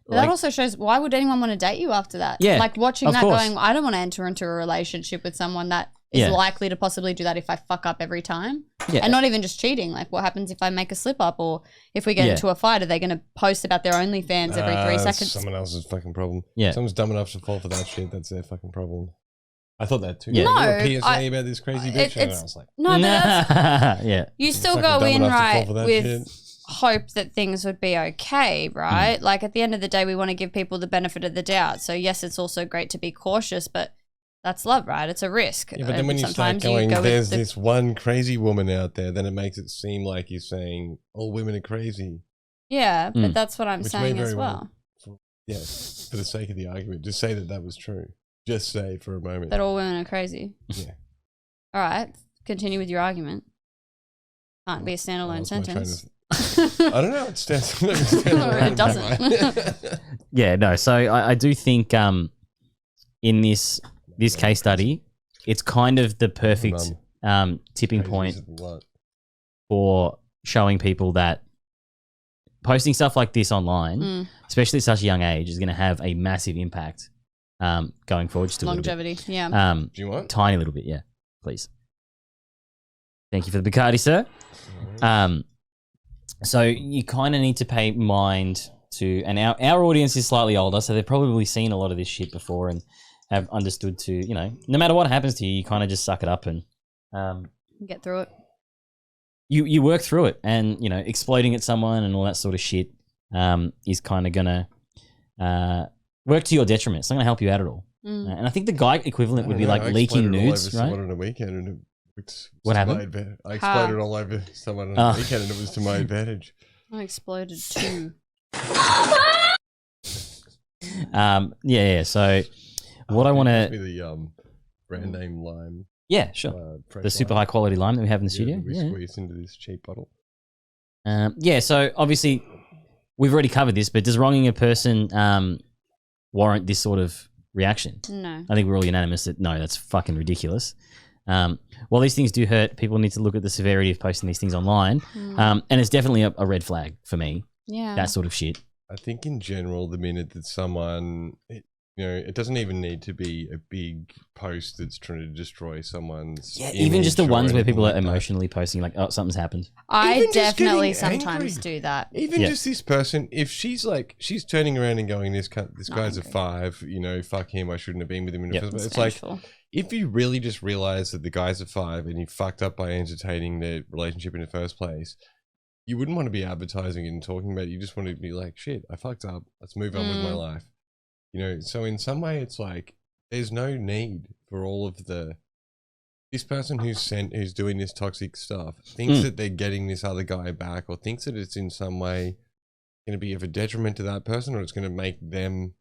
But that also shows, why would anyone want to date you after that? Yeah, like watching that course. going, I don't want to enter into a relationship with someone that is likely to possibly do that if I fuck up every time. Yeah. And not even just cheating. Like what happens if I make a slip up, or if we get into a fight, are they going to post about their OnlyFans every 3 seconds? Someone else's fucking problem. Yeah. If someone's dumb enough to fall for that shit, that's their fucking problem. I thought that too. Yeah. No, you were PSA about this crazy bitch, and I was like, no, but that's, yeah. You still go in with hope that things would be okay, right? Like at the end of the day, we want to give people the benefit of the doubt. So yes, it's also great to be cautious, but That's love, right? It's a risk. Yeah, but then when you start going, there's this one crazy woman out there, then it makes it seem like you're saying all women are crazy. Yeah, but that's what I'm saying as well. Yeah, for the sake of the argument, just say that was true. Just say for a moment that all women are crazy. Yeah. All right, continue with your argument. Can't be a standalone sentence. I don't know. It stands. It doesn't. Yeah, no. So I do think in this case study, it's kind of the perfect tipping point for showing people that posting stuff like this online, especially at such a young age, is going to have a massive impact going forward. Just a longevity, little bit. Do you want? Tiny little bit, yeah, please. Thank you for the Bacardi, sir. So you kind of need to pay mind to, and our audience is slightly older, so they've probably seen a lot of this shit before and have understood to, you know, no matter what happens to you, you kind of just suck it up and get through it. You work through it, and you know, exploding at someone and all that sort of shit is kind of gonna work to your detriment. It's not gonna help you out at all. And I think the guy equivalent would be like leaking nudes, right? On a weekend and what happened? I exploded all over someone on the weekend, and it was to my advantage. I exploded too. Yeah. So what I want to the brand name lime. Yeah, sure. The super high quality lime that we have in the studio. We squeeze into this cheap bottle. Yeah, so obviously we've already covered this, but does wronging a person warrant this sort of reaction? No. I think we're all unanimous that no, that's fucking ridiculous. While these things do hurt, people need to look at the severity of posting these things online. And it's definitely a red flag for me. Yeah. That sort of shit. I think in general, the minute that someone, it doesn't even need to be a big post that's trying to destroy someone's. Yeah, even just the ones where people are emotionally posting like, oh, something's happened. I definitely sometimes do that. Even just this person, if she's turning around and going, this guy's a 5, fuck him, I shouldn't have been with him in the first place. It's painful. Like, if you really just realize that the guy's a 5 and you fucked up by entertaining their relationship in the first place, you wouldn't want to be advertising it and talking about it. You just want to be like, shit, I fucked up. Let's move on with my life. So in some way it's like, there's no need for all of this person who's doing this toxic stuff thinks that they're getting this other guy back, or thinks that it's in some way going to be of a detriment to that person, or it's going to make them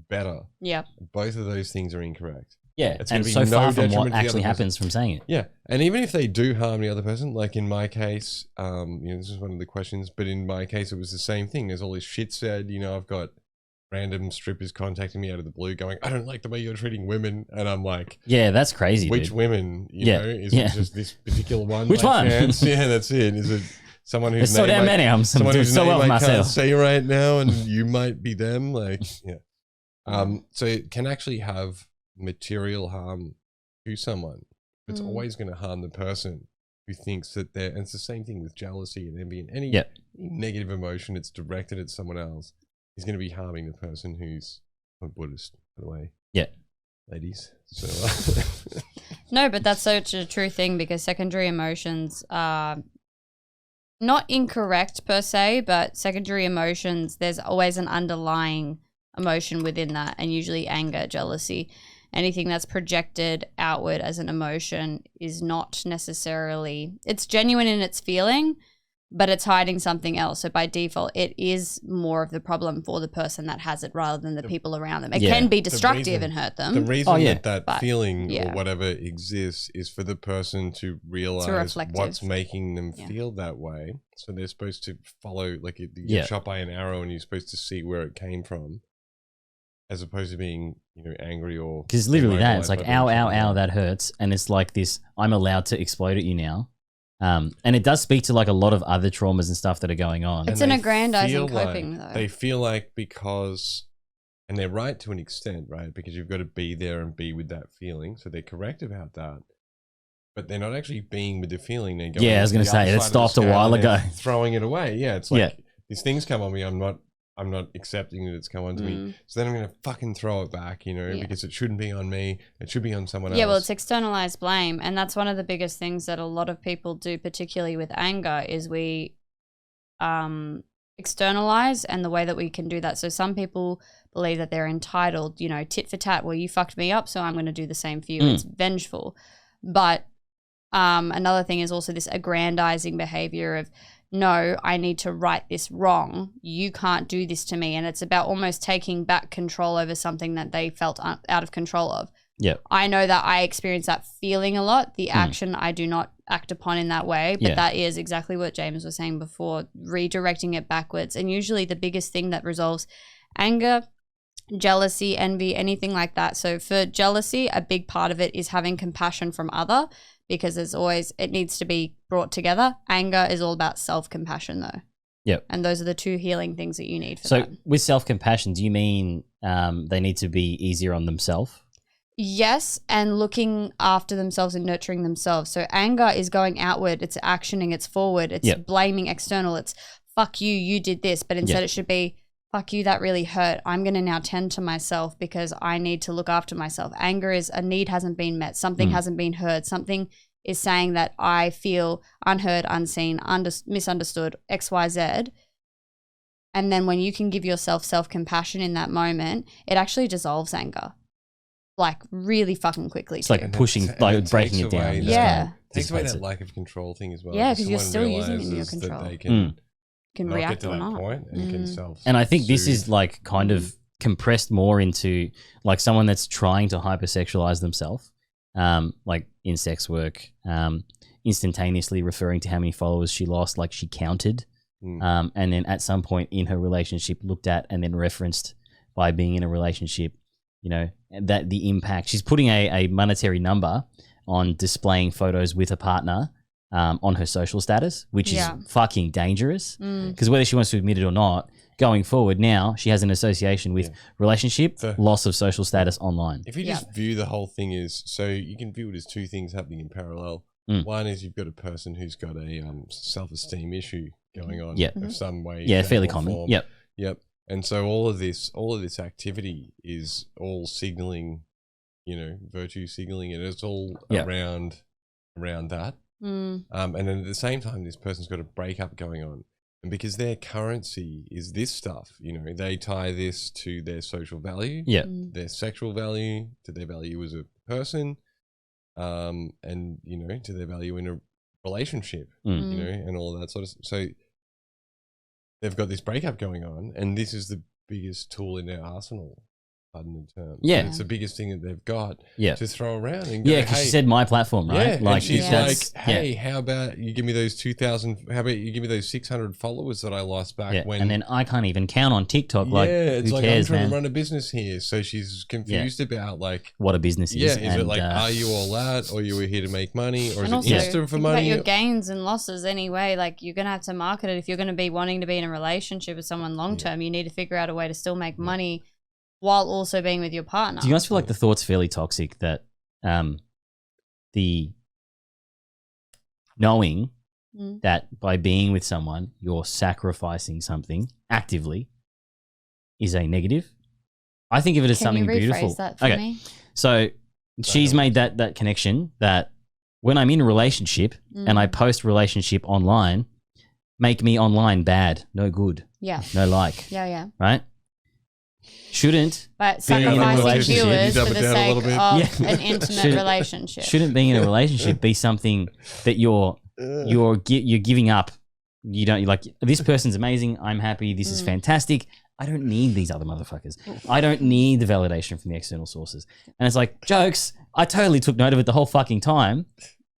better. Yeah. Both of those things are incorrect. Yeah, it's and so far from what actually happens from saying it. Yeah, and even if they do harm the other person, like in my case, this is one of the questions, but in my case it was the same thing. There's all this shit said, I've got random strippers contacting me out of the blue going, I don't like the way you're treating women, and I'm like, yeah, that's crazy. Which dude. Women? Is it just this particular one? Which one? Yeah, that's it. Is it someone who's so damn many? I'm doing so well for myself. Can't say right now, and you might be them. Like, yeah. So it can actually have material harm to someone. It's always going to harm the person who thinks that they're. And it's the same thing with jealousy and envy and any negative emotion. It's directed at someone else. Is going to be harming the person who's a Buddhist, by the way. Yeah. Ladies. So No, but that's such a true thing, because secondary emotions are not incorrect per se, but secondary emotions, there's always an underlying emotion within that, and usually anger, jealousy. Anything that's projected outward as an emotion is not necessarily, it's genuine in its feeling, but it's hiding something else. So by default, it is more of the problem for the person that has it rather than the people around them. It can be destructive and hurt them. The reason that feeling or whatever exists is for the person to realize what's making them feel that way. So they're supposed to follow, like you get shot by an arrow and you're supposed to see where it came from, as opposed to being, angry or... Because literally that, it's like, ow, ow, ow, that hurts. And it's like this, I'm allowed to explode at you now. And it does speak to like a lot of other traumas and stuff that are going on. It's an aggrandizing coping though. They feel like because, and they're right to an extent, right? Because you've got to be there and be with that feeling. So they're correct about that. But they're not actually being with the feeling. They're going I was going to say, it stopped a while ago. Throwing it away. Yeah, it's like, these things come on me, I'm not accepting that it's come on to me. So then I'm going to fucking throw it back, because it shouldn't be on me. It should be on someone else. Yeah, well, it's externalized blame. And that's one of the biggest things that a lot of people do, particularly with anger, is we externalize and the way that we can do that. So some people believe that they're entitled, you know, tit for tat, well, you fucked me up, so I'm going to do the same for you. It's vengeful. But another thing is also this aggrandizing behavior of, no, I need to right this wrong. You can't do this to me. And it's about almost taking back control over something that they felt out of control of. Yeah. I know that I experience that feeling a lot. The action I do not act upon in that way, but that is exactly what James was saying before, redirecting it backwards. And usually the biggest thing that resolves anger, jealousy, envy, anything like that. So for jealousy, a big part of it is having compassion from other, because there's always, it needs to be brought together. Anger is all about self-compassion though. Yep. And those are the two healing things that you need for so that. with self-compassion, do you mean they need to be easier on themselves? Yes, and looking after themselves and nurturing themselves. So anger is going outward, it's actioning, it's forward, it's blaming external, it's fuck you, you did this, but instead it should be fuck you, that really hurt. I'm going to now tend to myself because I need to look after myself. Anger is a need hasn't been met, something hasn't been heard, something is saying that I feel unheard, unseen, misunderstood, XYZ. And then when you can give yourself self-compassion in that moment, it actually dissolves anger. Like really fucking quickly. It's like pushing, like breaking it down. Yeah. Takes away that lack of control thing as well. Yeah, because you're still using it in your control. That they can not react get to or that not. point and can self. And I think this is like kind of compressed more into like someone that's trying to hypersexualize themselves, like in sex work, instantaneously referring to how many followers she lost, like she counted, and then at some point in her relationship looked at and then referenced by being in a relationship, you know, that the impact, she's putting a monetary number on displaying photos with a partner on her social status, which is fucking dangerous, because whether she wants to admit it or not, going forward now, she has an association with relationship, loss of social status online. If you just view the whole thing as, so you can view it as two things happening in parallel. One is you've got a person who's got a self-esteem issue going on of some way. Yeah, fairly common. Form. Yep. And so all of this activity is all signaling, you know, virtue signaling, and it's all around that. And then at the same time, this person's got a breakup going on. And because their currency is this stuff, you know, they tie this to their social value, their sexual value, to their value as a person, and, you know, to their value in a relationship, you know, and all of that sort of stuff. So they've got this breakup going on, and this is the biggest tool in their arsenal. Pardon the term. Yeah. And it's the biggest thing that they've got to throw around. And go, because she said my platform, right? Yeah, like, and she's like, hey, how about you give me those 2,000, how about you give me those 600 followers that I lost back when... And then I can't even count on TikTok. Like, it's who like, cares, I'm trying man? to run a business here. So she's confused about, like... what a business is. Yeah, is it like, are you all that, or you were here to make money, or is it also, Insta for money? About your gains and losses anyway. Like, you're going to have to market it. If you're going to be wanting to be in a relationship with someone long-term, you need to figure out a way to still make money while also being with your partner. Do you guys feel like the thought's fairly toxic that the knowing that by being with someone, you're sacrificing something actively is a negative? I think of it as something beautiful. That for me? So she's made that connection that when I'm in a relationship and I post relationship online, make me online bad, no good. Yeah. No like. Yeah. Right? Shouldn't but sacrificing viewers for the sake of an intimate relationship. Shouldn't being in a relationship be something that you're giving up? You don't, like, this person's amazing, I'm happy, this is fantastic. I don't need these other motherfuckers. I don't need the validation from the external sources. And it's like, jokes, I totally took note of it the whole fucking time.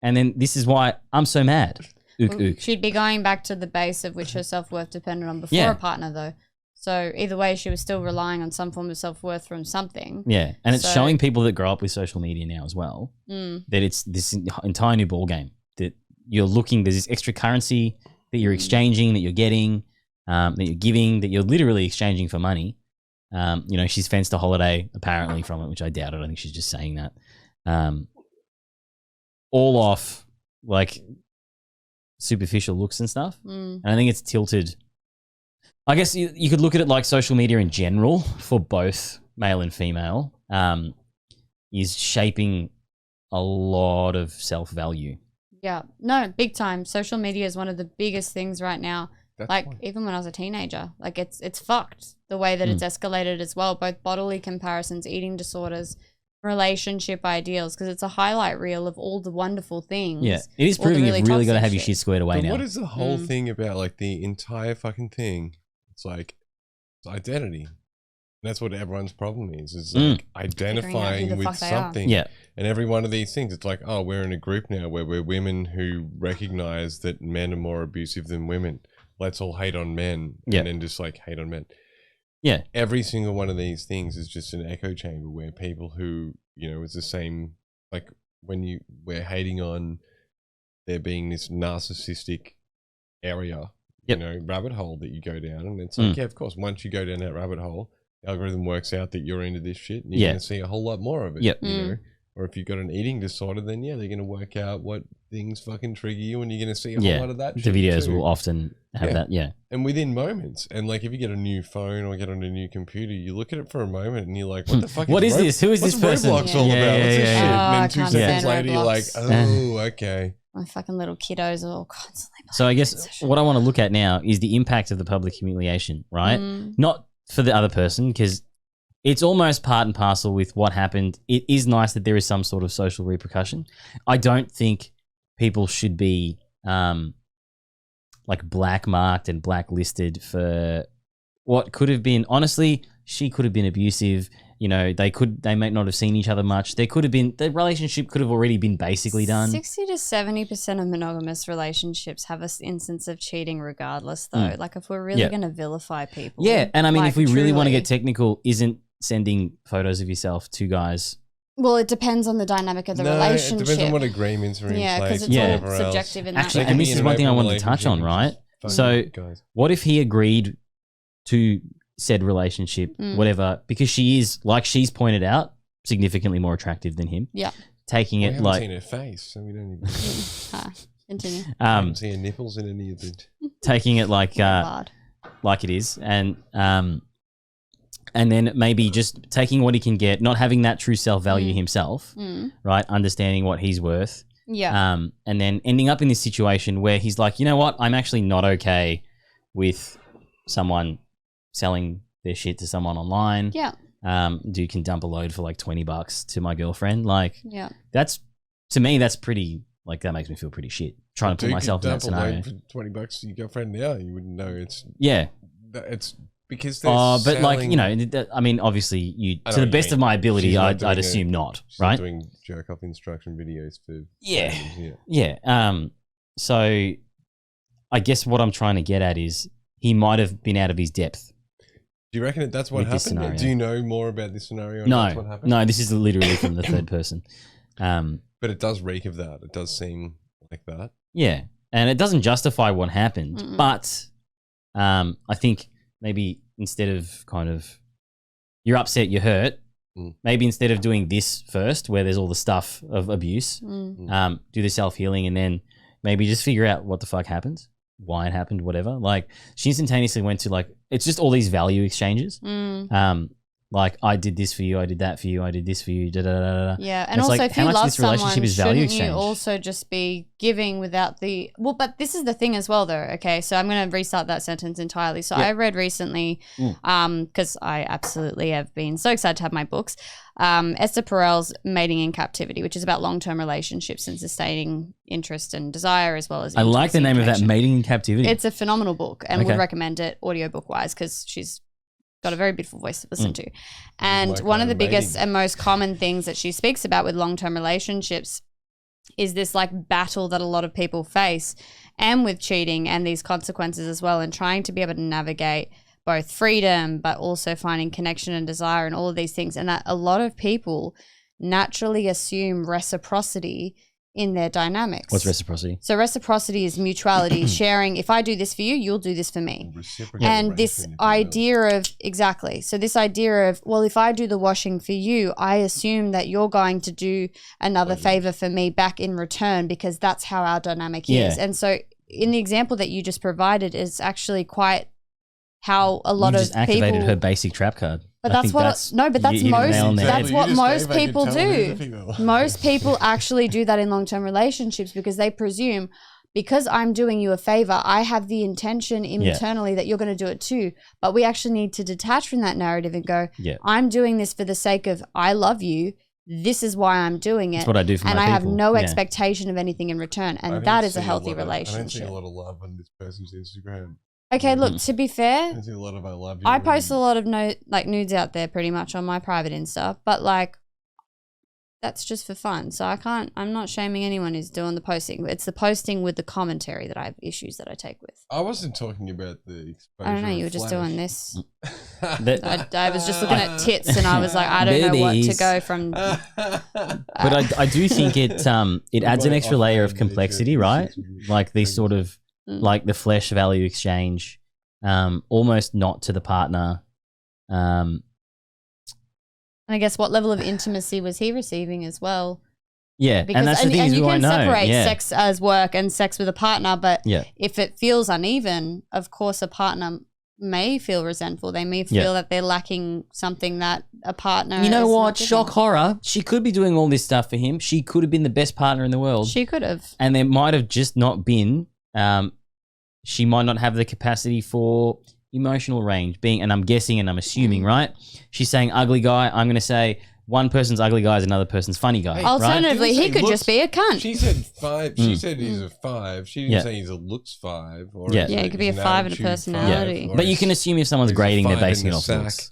And then this is why I'm so mad. Ook. She'd be going back to the base of which her self-worth depended on before a partner though. So either way, she was still relying on some form of self-worth from something. Yeah, and it's showing people that grow up with social media now as well that it's this entire new ball game, that you're looking, there's this extra currency that you're exchanging, that you're getting, that you're giving, that you're literally exchanging for money. You know, she's fenced a holiday apparently from it, which I doubt it. I think she's just saying that. All off like superficial looks and stuff. And I think it's tilted. I guess you could look at it like social media in general for both male and female is shaping a lot of self-value. Yeah. No, big time. Social media is one of the biggest things right now like even when I was a teenager, like it's fucked the way that it's escalated as well, both bodily comparisons, eating disorders, relationship ideals, because it's a highlight reel of all the wonderful things. Yeah, it is proving you've really got to have your shit squared away But now. what is the whole thing about, like, the entire fucking thing? It's like, it's identity. That's what everyone's problem is. It's like identifying with something. Yeah. And every one of these things, it's like, oh, we're in a group now where we're women who recognize that men are more abusive than women. Let's all hate on men. Yeah. And then just like hate on men. Yeah. Every single one of these things is just an echo chamber where people who, you know, it's the same, like when we're hating on there being this narcissistic area, you know, rabbit hole that you go down. And it's like, yeah, of course, once you go down that rabbit hole, the algorithm works out that you're into this shit and you're going to see a whole lot more of it. Yep. You know? Or if you've got an eating disorder, then yeah, they're going to work out what things fucking trigger you and you're going to see a whole lot of that shit. The videos too. will often have that, And within moments. And like if you get a new phone or get on a new computer, you look at it for a moment and you're like, what the fuck What is this? Who is this person? What's Roblox all about? What's this shit? And then 2 seconds later, you're like, Roblox. oh, okay. My fucking little kiddos are all constantly. So I guess what I want to look at now is the impact of the public humiliation, right? Not for the other person, because it's almost part and parcel with what happened. It is nice that there is some sort of social repercussion. I don't think people should be like black marked and blacklisted for what could have been. Honestly, she could have been abusive. You know, they might not have seen each other much. There could have been, the relationship could have already been basically done. 60 to 70% of monogamous relationships have an instance of cheating regardless, though. Like if we're really going to vilify people. Yeah, and I mean, like, if we really want to truly. get technical, isn't sending photos of yourself to guys. Well, it depends on the dynamic of the relationship. It depends on what agreements are in place. Because it's all subjective in that Actually, way. and this is one thing I wanted to touch on, right? So what if he agreed to said relationship, whatever, because she is, like she's pointed out, significantly more attractive than him. Yeah. Taking We it haven't like... seen her face, so we don't even... Continue. I haven't seen her nipples in any of it. Taking it like it is, and then maybe just taking what he can get, not having that true self-value himself, right? Understanding what he's worth. Yeah. And then ending up in this situation where he's like, you know what? I'm actually not okay with someone selling their shit to someone online. Yeah. Dude can dump a load for like $20 to my girlfriend. Like, yeah. That's, to me, that's pretty, like, that makes me feel pretty shit. Trying to put myself in that scenario. For $20 to your girlfriend now, you wouldn't know it's... Yeah. It's because they're but like, selling- you know, I mean, obviously, you I know to the what you best of mean. my ability, She's not I'd doing assume not, she's not right? doing jerk-off instruction videos for... Yeah. families, Yeah. So I guess what I'm trying to get at is he might have been out of his depth. Do you reckon that's what With this happened? scenario. Do you know more about this scenario? And that's what No, happened? no, this is literally from the third person. But it does reek of that. It does seem like that. Yeah, and it doesn't justify what happened, but I think maybe instead of kind of you're upset, you're hurt, maybe instead of doing this first, where there's all the stuff of abuse, do the self-healing and then maybe just figure out what the fuck happened, why it happened, whatever. Like she instantaneously went to like, it's just all these value exchanges. Like I did this for you, I did that for you, I did this for you, da da da da. Yeah, and it's also like, if how you much love this relationship someone, is value shouldn't you exchange? also just be giving without the... Well, but this is the thing as well, though, okay? So I'm going to restart that sentence entirely. So I read recently, because I absolutely have been so excited to have my books, Esther Perel's Mating in Captivity, which is about long-term relationships and sustaining interest and desire as well as... I like the intimacy name and of that, connection. Mating in Captivity. It's a phenomenal book and Okay. would recommend it audiobook-wise because she's got a very beautiful voice to listen to. And Like one of the mating. biggest and most common things that she speaks about with long-term relationships is this like battle that a lot of people face and with cheating and these consequences as well, and trying to be able to navigate both freedom but also finding connection and desire and all of these things. And that a lot of people naturally assume reciprocity in their dynamics. What's reciprocity? So reciprocity is mutuality, sharing. If I do this for you, you'll do this for me. And this idea of, exactly. So this idea of, well, if I do the washing for you, I assume that you're going to do another favor for me back in return because that's how our dynamic is. And so in the example that you just provided is actually quite how a lot you of just activated people... her basic trap card. But I that's think what that's that's you hit the nail on the head. that's what most people do. Most people actually do that in long-term relationships because they presume because I'm doing you a favor, I have the intention internally that you're going to do it too. But we actually need to detach from that narrative and go, I'm doing this for the sake of I love you. This is why I'm doing it. That's what I do for and my I have people. no expectation of anything in return. And that is a healthy relationship. I don't see a lot of love on this person's Instagram. Okay, look, to be fair, I don't see a lot of I love you. I post a lot of nudes out there pretty much on my private Insta, but like that's just for fun. So I'm not shaming anyone who's doing the posting. It's the posting with the commentary that I have issues that I take with. I wasn't talking about the exposure. I don't know, you were of just flash. doing this. I was just looking at tits and I was like, I don't know what to go from. But I do think it adds an extra layer of complexity, right? Like these sort of like the flesh value exchange, almost not to the partner. And I guess what level of intimacy was he receiving as well? Yeah, Because, and that's the thing is we won't know. separate Yeah. sex as work and sex with a partner, but if it feels uneven, of course a partner may feel resentful. They may feel that they're lacking something that a partner You know is what? not giving. Shock horror. She could be doing all this stuff for him. She could have been the best partner in the world. She could have. And there might have just not been, she might not have the capacity for emotional range being, and I'm guessing and I'm assuming, right? She's saying ugly guy. I'm going to say one person's ugly guy is another person's funny guy. Alternatively, Didn't he say could looks- just be a cunt. She said 5. She said he's a 5. She didn't say he's a looks 5. Or Yeah. Yeah, it could be a he's an 5 and a attitude personality. 5, But you can assume if someone's or he's a grading, they're 5 in basing it the off sack. looks.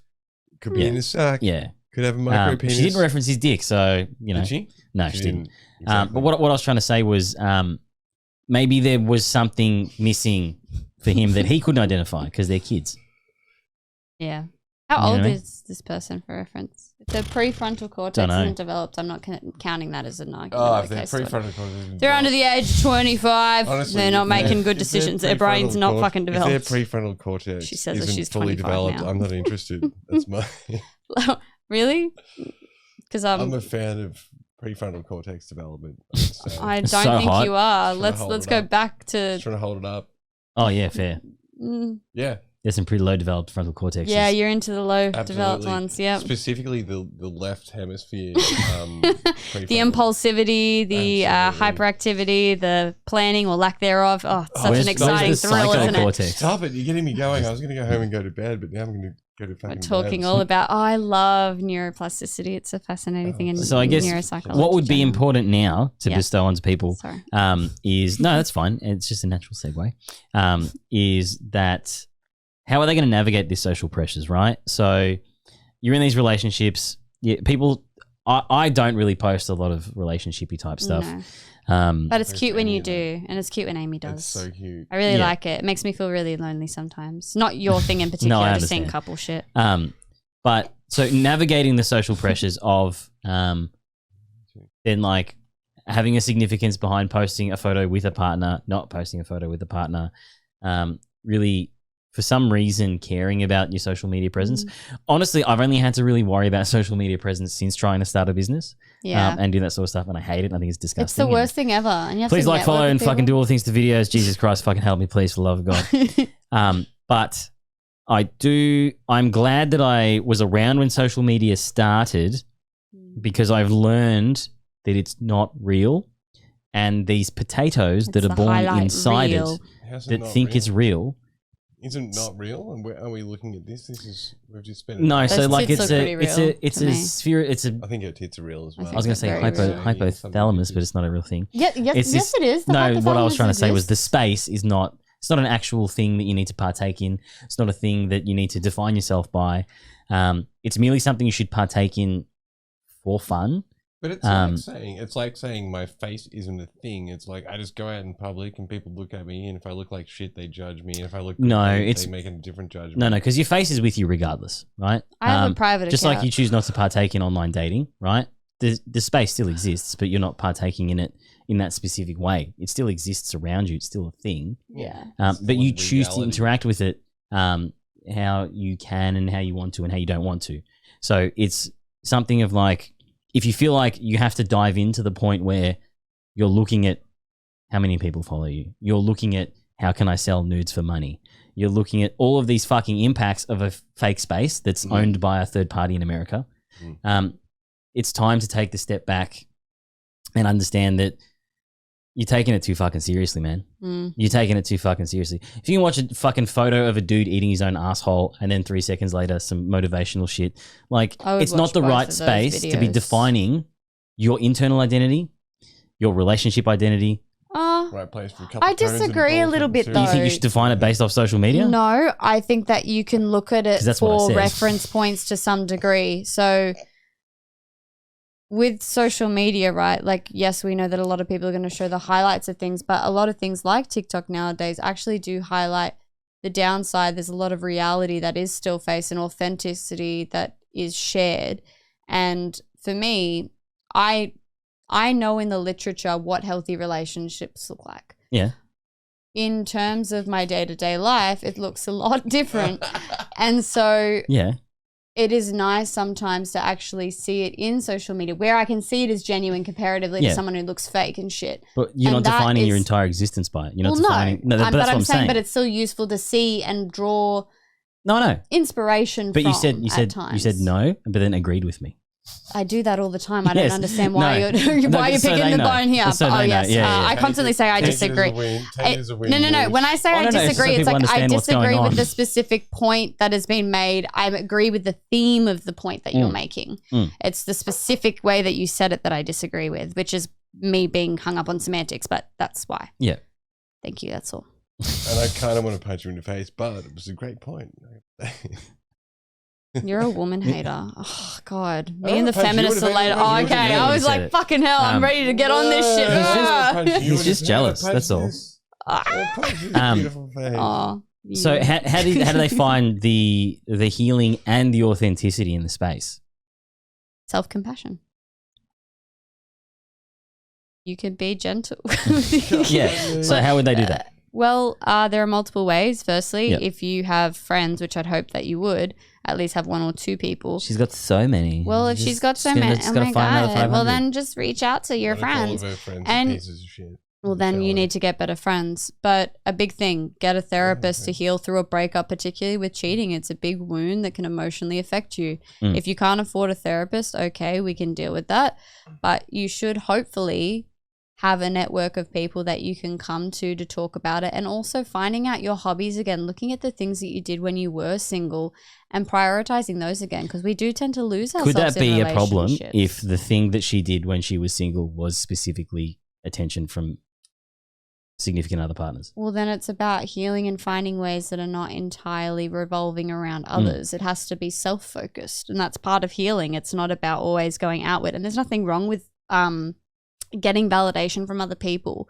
Could be in a sack. Yeah. Could have a micro penis. She didn't reference his dick, so, you know. Did she? No, She she didn't. didn't. Exactly. But what I was trying to say was maybe there was something missing for him that he couldn't identify because they're kids. Yeah. How You know old what I mean? is this person for reference? If their prefrontal cortex Dunno. isn't developed, I'm not counting that as an argument. Oh, of if the their case study. prefrontal cortex isn't They're under the age of 25. Honestly, they're not if making their- good if decisions. their Their brain's prefrontal not cort- fucking developed. If their prefrontal cortex She says that isn't she's fully 25 developed, now. I'm not interested. That's my. Really? Because I'm a fan of prefrontal cortex development. So I don't so think hot. you are. Trying to Let's hold it go up. back to. Just trying to hold it up. Oh, yeah, fair. Yeah. There's some pretty low developed frontal cortexes. Yeah, you're into the low developed Absolutely. ones. Yep. Specifically the left hemisphere. The impulsivity, the hyperactivity, the planning or lack thereof. Oh, it's such an exciting thrill, isn't it? Stop it! You're getting me going. I was going to go home and go to bed, but now I'm going to go to fucking We're talking bed. all about. Oh, I love neuroplasticity. It's a fascinating thing in So I guess neuropsychology. what would be important now to Yeah. bestow onto people Sorry. is, no, that's fine. It's just a natural segue. Is that how are they going to navigate these social pressures, right? So you're in these relationships. Yeah, people. I don't really post a lot of relationshipy type stuff. No. But it's cute when you do, and it's cute when Amy does. It's so cute. I really Yeah. like it. It makes me feel really lonely sometimes. Not your thing in particular, I just seeing understand. couple shit. But so navigating the social pressures of then like having a significance behind posting a photo with a partner, not posting a photo with a partner, really for some reason caring about your social media presence. Honestly, I've only had to really worry about social media presence since trying to start a business and do that sort of stuff, and I hate it. I think it's disgusting. It's the worst thing ever. And you have Please to like, network follow, with and fucking people. do all the things to videos. Jesus Christ, fucking help me, please, for the love of God. But I'm glad that I was around when social media started because I've learned that it's not real. And these potatoes that It's are the born highlight inside reel. it How's it that not think real? it's real. Isn't not real? And are we looking at this? This is we've just spent. No, so Those like tits it's look a pretty it's real a it's to a me. sphere. It's a I think her tits are real as well. I was going to say Very real. hypothalamus, but it's not a real thing. Yes, It's yes, it is. The no, what I was hypothalamus trying to say was the exists. space is not. It's not an actual thing that you need to partake in. It's not a thing that you need to define yourself by. It's merely something you should partake in for fun. But it's like saying my face isn't a thing. It's like I just go out in public and people look at me, and if I look like shit, they judge me. And if I look No, good, it's they make a different judgment. No, because your face is with you regardless, right? I have a private just account. like you choose not to partake in online dating, right? The space still exists, but you're not partaking in it in that specific way. It still exists around you. It's still a thing. Yeah. But you choose to reality. interact with it how you can and how you want to and how you don't want to. So it's something of like, if you feel like you have to dive into the point where you're looking at how many people follow you, you're looking at how can I sell nudes for money, you're looking at all of these fucking impacts of a fake space that's owned by a third party in America. It's time to take the step back and understand that you're taking it too fucking seriously, man. Mm. You're taking it too fucking seriously. If you can watch a fucking photo of a dude eating his own asshole and then 3 seconds later some motivational shit, like I would it's not watch the both right of those space to be videos. defining your internal identity, your relationship identity. Right place for a couple I of tones and disagree a balls little and bit cereal. You think you should define it based off social media? No, I think that you can look at it 'Cause that's what I for said. reference points to some degree. So with social media, right? Like, yes, we know that a lot of people are going to show the highlights of things, but a lot of things like TikTok nowadays actually do highlight the downside. There's a lot of reality that is still faced and authenticity that is shared. And for me, I know in the literature what healthy relationships look like. Yeah. In terms of my day-to-day life, it looks a lot different. And so Yeah. it is nice sometimes to actually see it in social media where I can see it as genuine comparatively to Yeah. someone who looks fake and shit. But you're And not that defining your is- entire existence by it. You're not Well, defining. No, but that's what I'm saying. But it's still useful to see and draw No, I know. inspiration But from you said at times. you said no, but then agreed with me. I do that all the time. I don't Yes. understand why No. you're No, why you're so picking they the know. bone here. So But, they know. yes, Yeah, yeah. I constantly say I Take it as a disagree. win. Take it as a win, No. Rich. When I say I I don't know, disagree, so it's people like I understand what's going disagree with on. the specific point that has been made. I agree with the theme of the point that you're making. It's the specific way that you said it that I disagree with, which is me being hung up on semantics. But that's why. Yeah. Thank you. That's all. And I kind of want to punch you in the face, but it was a great point. You're a woman hater. Oh God, I me and the don't punch you in feminists the are face, later. I punch Oh, you in the okay. face. I was said like, it. fucking hell, I'm ready to get on this shit. Ah. He's just jealous. That's all. Oh, So how do they find the healing and the authenticity in the space? self-compassion. You can be gentle. Yeah. So how would they do that? Well, there are multiple ways. Firstly, Yep. if you have friends, which I'd hope that you would, at least have 1 or 2 people. She's got so many. Well, if she's got so many, oh my God. Well, then just reach out to your friends. And well, then you need to get better friends. But a big thing, get a therapist to heal through a breakup, particularly with cheating. It's a big wound that can emotionally affect you. If you can't afford a therapist, okay, we can deal with that. But you should hopefully have a network of people that you can come to talk about it, and also finding out your hobbies again, looking at the things that you did when you were single and prioritizing those again, because we do tend to lose ourselves. Could that be in a problem relationships. if the thing that she did when she was single was specifically attention from significant other partners? Well, then it's about healing and finding ways that are not entirely revolving around others. It has to be self-focused, and that's part of healing. It's not about always going outward, and there's nothing wrong with getting validation from other people.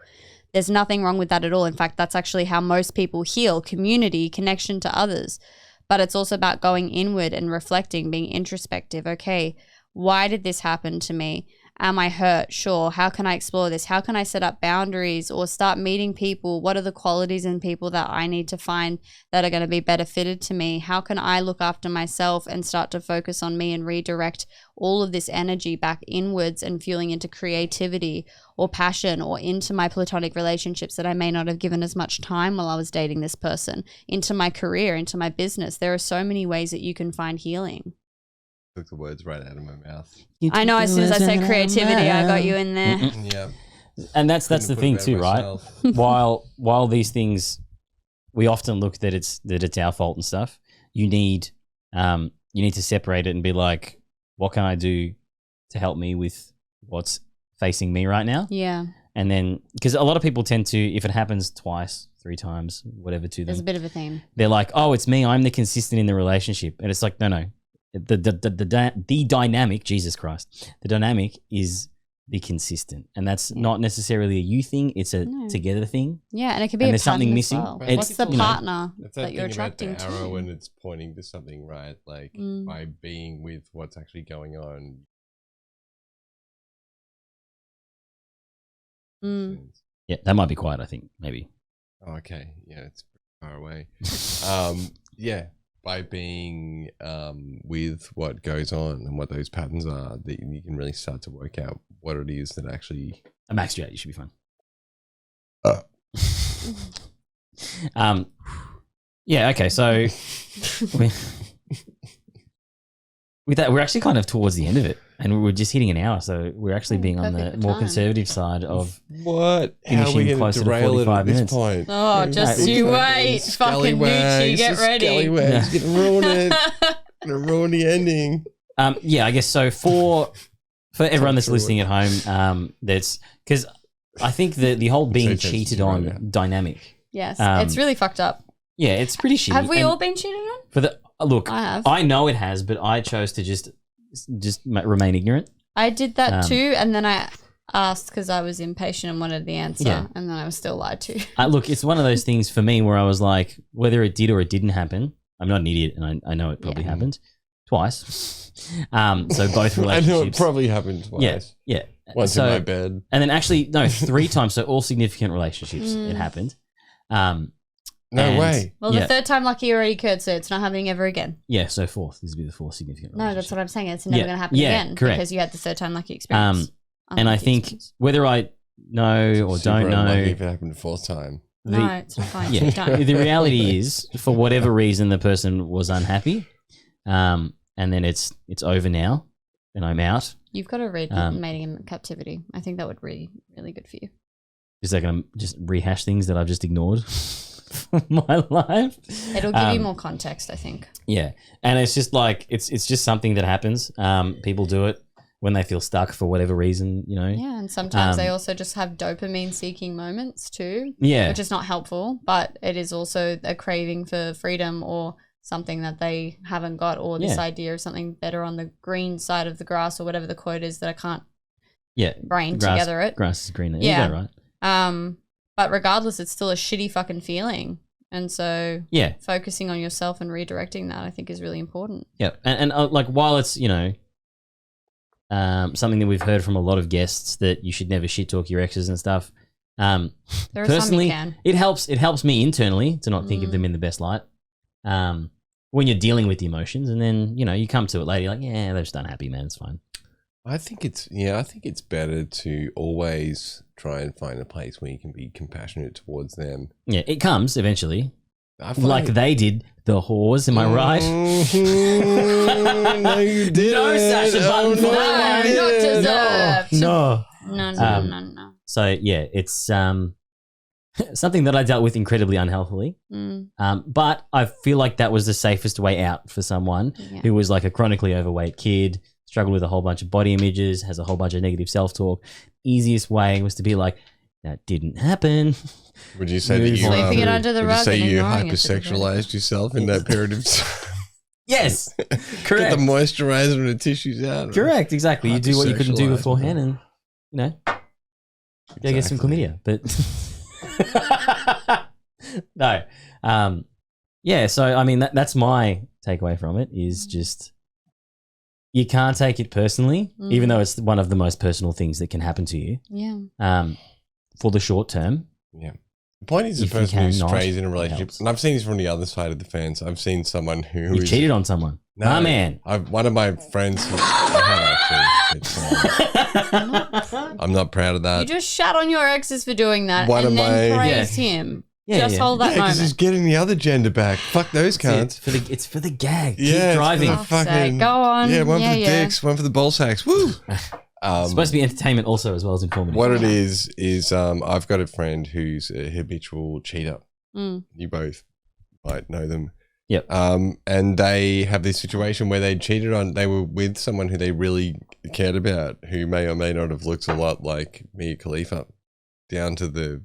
There's nothing wrong with that at all. In fact, that's actually how most people heal: community, connection to others. But it's also about going inward and reflecting, being introspective. Okay, why did this happen to me? Am I hurt? Sure. How can I explore this? How can I set up boundaries or start meeting people? What are the qualities in people that I need to find that are going to be better fitted to me? How can I look after myself and start to focus on me and redirect all of this energy back inwards and fueling into creativity or passion, or into my platonic relationships that I may not have given as much time while I was dating this person, into my career, into my business? There are so many ways that you can find healing. Took the words right out of my mouth. I know, as soon as I said creativity, I got you in there. Yeah. And that's the Couldn't thing put it better too, right? myself. While these things, we often look that it's our fault and stuff. You need to separate it and be like, what can I do to help me with what's facing me right now? Yeah. And then, because a lot of people tend to, if it happens twice, 3 times, whatever to them, There's a bit of a theme. they're like, oh, it's me. I'm the consistent in the relationship. And it's like, no. The dynamic, Jesus Christ, the dynamic is the consistent. And that's not necessarily a you thing. It's a together thing. Yeah, and it could be And a there's something pattern as missing. well. It's, What's the you know, partner It's that you're thing about attracting the arrow to? and it's pointing to something, right? Like by being with what's actually going on. Yeah, that might be quiet, I think, maybe. Oh, okay. Yeah, it's far away. Yeah, by being with what goes on and what those patterns are, that you can really start to work out what it is that actually. I maxed you out. You should be fine. Yeah. Okay. So with that, we're actually kind of towards the end of it. And we're just hitting an hour, so we're actually being on the perfect more time. conservative side of What? How are we finishing going closer to to derail it 45 at this minutes. point? Oh, just you wait. Fucking Moochie, get ready. Scallywags, gonna ruin it. Gonna ruin the ending. Yeah, I guess so. For everyone that's listening at home, that's because I think the whole being cheated on dynamic. Yes, it's really fucked up. Yeah, it's pretty shitty. Have we And all been cheated on? For the look, I have. I know it has, but I chose to just remain ignorant. I did that too, and then I asked because I was impatient and wanted the answer, Yeah. and then I was still lied to. Look, it's one of those things for me where I was like, whether it did or it didn't happen, I'm not an idiot, and I know it probably happened twice. So both relationships. I know it probably happened twice. Yeah. Once in my bed. And then actually, no, 3 times. So all significant relationships, it happened. No way. Well, the third time lucky already occurred, so it's not happening ever again. Yeah, so 4th. This would be the 4th significant No, that's what I'm saying. It's never going to happen again correct. because you had the third time lucky experience. And I think whether I know or don't know, if it happened the 4th time. No, it's not fine. Yeah, Don't. the reality is, for whatever reason, the person was unhappy, and then it's over now, and I'm out. You've got to read Mating in Captivity. I think that would be really good for you. Is that going to just rehash things that I've just ignored for my life? It'll give you more context, I think. Yeah, and it's just like it's just something that happens. People do it when they feel stuck for whatever reason, you know. Yeah, and sometimes they also just have dopamine-seeking moments too. Yeah, which is not helpful, but it is also a craving for freedom or something that they haven't got, or this idea of something better on the green side of the grass, or whatever the quote is that I can't. Brain together it. Grass is greener. Yeah, right. But regardless, it's still a shitty fucking feeling. And so focusing on yourself and redirecting that, I think, is really important. Yeah. And like, while it's, you know, something that we've heard from a lot of guests that you should never shit talk your exes and stuff. There are personally, some you can. it helps me internally to not think of them in the best light. When you're dealing with the emotions, and then, you know, you come to it later, you're like, yeah, they're just unhappy, man. It's fine. I think it's better to always try and find a place where you can be compassionate towards them. Yeah, it comes eventually. Like they did, the whores, am I right? No, you didn't. No, Sasha Button for that one. Not deserved. No. No. So, yeah, it's something that I dealt with incredibly unhealthily. But I feel like that was the safest way out for someone who was like a chronically overweight kid, struggled with a whole bunch of body images, has a whole bunch of negative self-talk. Easiest way was to be like, that didn't happen. Would you say that you Sweeping it under the rug and ignoring it. hypersexualized yourself in that period of time? Yes, correct. Get the moisturizer and the tissues out. Correct, exactly. You do what you couldn't do beforehand, and you know, go get some chlamydia. But no, yeah. So I mean, that's my takeaway from it. Is just you can't take it personally, even though it's one of the most personal things that can happen to you. Yeah. For the short term. Yeah. The point is, the person who strays in a relationship, and I've seen this from the other side of the fence. I've seen someone who you cheated on someone. No, my man. One of my friends. I'm not proud of that. You just shat on your exes for doing that, One and of then my- praised him. Just hold that because moment. he's getting the other gender back. Fuck those cunts. It's for the gag. Yeah, Keep driving. it's for the fucking, Go on. Yeah, one Yeah, for the yeah. dicks, one for the ball sacks. Woo! It's supposed to be entertainment also, as well as informative. What it is I've got a friend who's a habitual cheater. You both might know them. Yep. And they have this situation where they were with someone who they really cared about, who may or may not have looked a lot like Mia Khalifa, down to the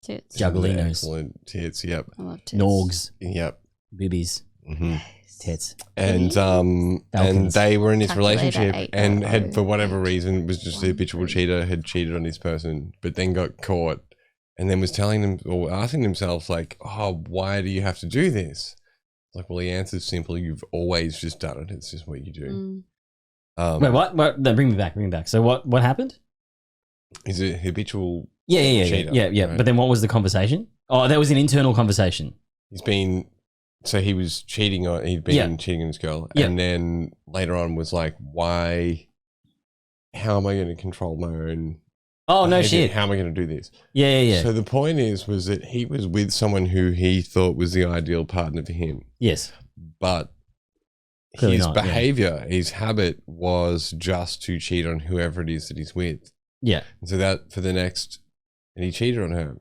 tits. Juggalinos. Excellent tits, yep. I love tits. Norgs. Yep. Bibbies. Mm-hmm. Tits. And Falcons. they were in this Calculator relationship and had, 800. for whatever reason, was just a habitual cheater, had cheated on this person, but then got caught, and then was telling them or asking themselves like, oh, why do you have to do this? Like, well, the answer is simple. You've always just done it. It's just what you do. Wait, what? No, bring me back. So what happened? Is it habitual? Yeah. cheater, right? But then what was the conversation? Oh, that was an internal conversation. He was cheating on. He'd been cheating on this girl, and then later on was like, why? How am I going to control my own? Oh, no behavior? shit. How am I going to do this? Yeah. So the point was that he was with someone who he thought was the ideal partner for him. Yes. But Clearly his not, yeah. behavior, his habit was just to cheat on whoever it is that he's with. Yeah. And so and he cheated on her.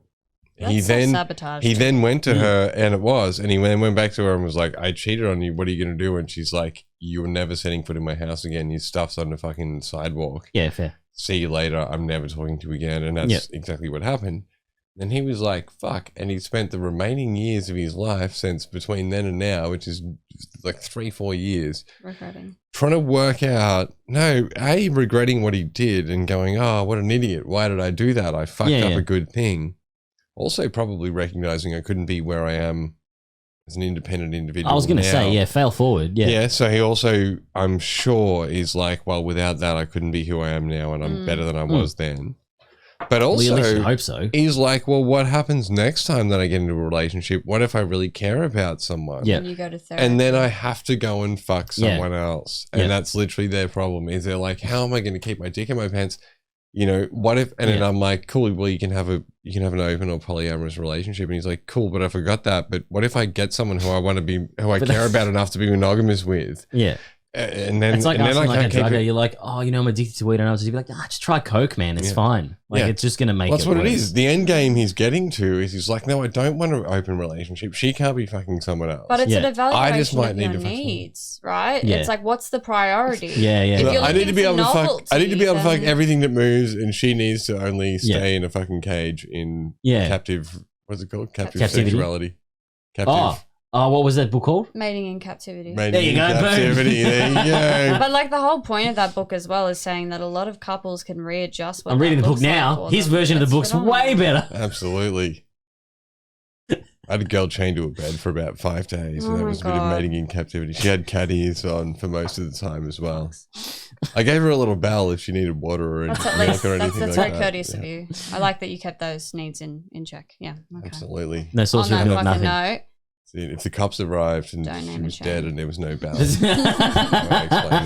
That's self-sabotage. He then went to her, and he went back to her and was like, I cheated on you. What are you going to do? And she's like, you're never setting foot in my house again. Your stuff's on the fucking sidewalk. Yeah, fair. See you later. I'm never talking to you again. And that's exactly what happened. And he was like, fuck. And he spent the remaining years of his life since between then and now, which is like 3-4 years, regretting, trying to work out, regretting what he did and going, oh, what an idiot. Why did I do that? I fucked up a good thing. Also probably recognizing I couldn't be where I am as an independent individual. I was going to say, fail forward. Yeah. Yeah. So he also, I'm sure, is like, well, without that, I couldn't be who I am now, and I'm better than I was then. But also, at least you hope so. He's like, well, what happens next time that I get into a relationship? What if I really care about someone? Yeah. And you go to therapy. And then I have to go and fuck someone else. And that's literally their problem. Is they're like, how am I going to keep my dick in my pants? You know, what if? And then I'm like, cool. Well, you can have an open or polyamorous relationship. And he's like, cool. But I forgot that. But what if I get someone who I care about enough to be monogamous with? Yeah. And then it's like asking I like a drugger. You're like, oh, I'm addicted to weed, and I was just be like, just try coke, man. It's fine. Like it's just gonna make. That's it what worse. it is. The end game he's getting to is he's like, no, I don't want an open relationship. She can't be fucking someone else. But it's an I evaluation just might of need your to needs, right? Yeah. It's like, what's the priority? Yeah. If you're I need to be able to fuck. novelty, I need to be able to fuck then- everything that moves, and she needs to only stay in a fucking cage in captive. What's it called? Captivity. Sexuality. Captive. Oh, what was that book called? Mating in Captivity. There you go, Captivity. There you go. But like the whole point of that book as well is saying that a lot of couples can readjust. What I'm reading that the book looks like now. for His them. version of the That's book's phenomenal. way better. Absolutely. I had a girl chained to a bed for about 5 days, and that was a bit of mating in captivity. She had cat ears on for most of the time as well. I gave her a little bell if she needed water or That's milk at least, or anything that's like very that. courteous of you. I like that you kept those needs in check. Yeah. Okay. Absolutely. No sauce On that got fucking nothing. note, See, if the cops arrived and Don't she name was and dead shame. and there was no bell, I explain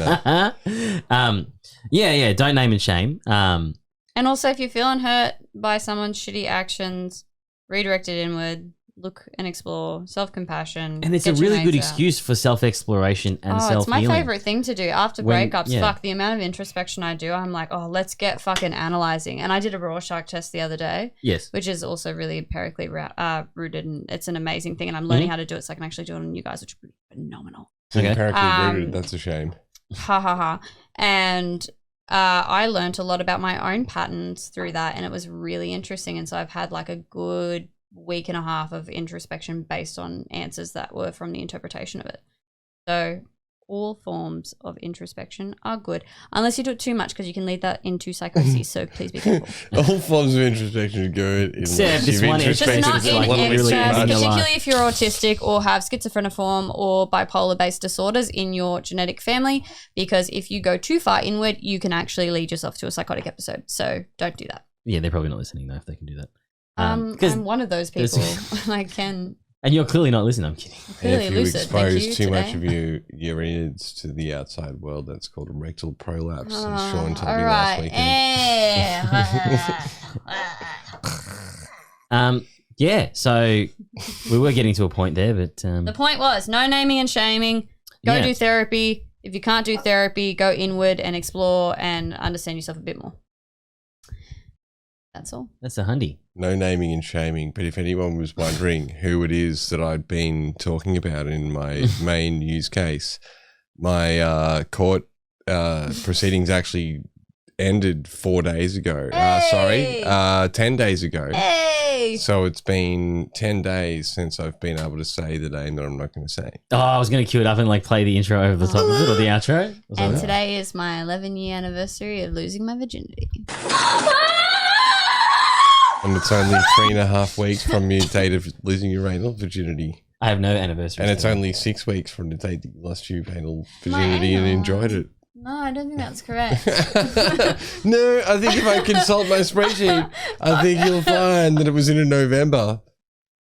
that. Yeah. Don't name and shame. and also if you're feeling hurt by someone's shitty actions, redirect it inward. Look and explore, self-compassion. And it's a get your really good mates out. excuse for self-exploration and It's self-healing. my favorite thing to do after When- breakups. yeah. Fuck, the amount of introspection I do. I'm like, oh, let's get fucking analyzing. And I did a Rorschach test the other day. Yes. Which is also really empirically rooted, and it's an amazing thing. And I'm learning how to do it so I can actually do it on you guys, which would be phenomenal. Okay. Empirically rooted, that's a shame. Ha ha ha. And I learned a lot about my own patterns through that, and it was really interesting. And so I've had like a good week and a half of introspection based on answers that were from the interpretation of it. So all forms of introspection are good, unless you do it too much, because you can lead that into psychosis. So please be careful. All forms of introspection are good. Except unless this you've one is Just introspected not a in little bit too excess, much. particularly if you're autistic or have schizophreniform or bipolar-based disorders in your genetic family, because if you go too far inward, you can actually lead yourself to a psychotic episode. So don't do that. Yeah, they're probably not listening though if they can do that. I'm one of those people. I can. And you're clearly not listening. I'm kidding. Clearly If you lucid. Thank you expose too much today. of your innards to the outside world, that's called a rectal prolapse. And Oh, Sean told all me last weekend. Yeah, so we were getting to a point there, but The point was no naming and shaming. Go Yeah. do therapy. If you can't do therapy, go inward and explore and understand yourself a bit more. That's all. that's a hundy. No naming and shaming, but if anyone was wondering who it is that I'd been talking about in my main use case, my court proceedings actually ended 4 days ago. 10 days ago. Hey! So it's been 10 days since I've been able to say the name that I'm not going to say. Oh, I was going to cue it up and like play the intro over the top of it or the outro. or And something. today is my 11-year anniversary of losing my virginity. And it's only 3.5 weeks from your date of losing your anal virginity. I have no anniversary. And it's only 6 weeks from the date that you lost your anal virginity and anal. enjoyed it. No, I don't think that's correct. No, I think if I consult my spreadsheet, I think you'll find that it was in November.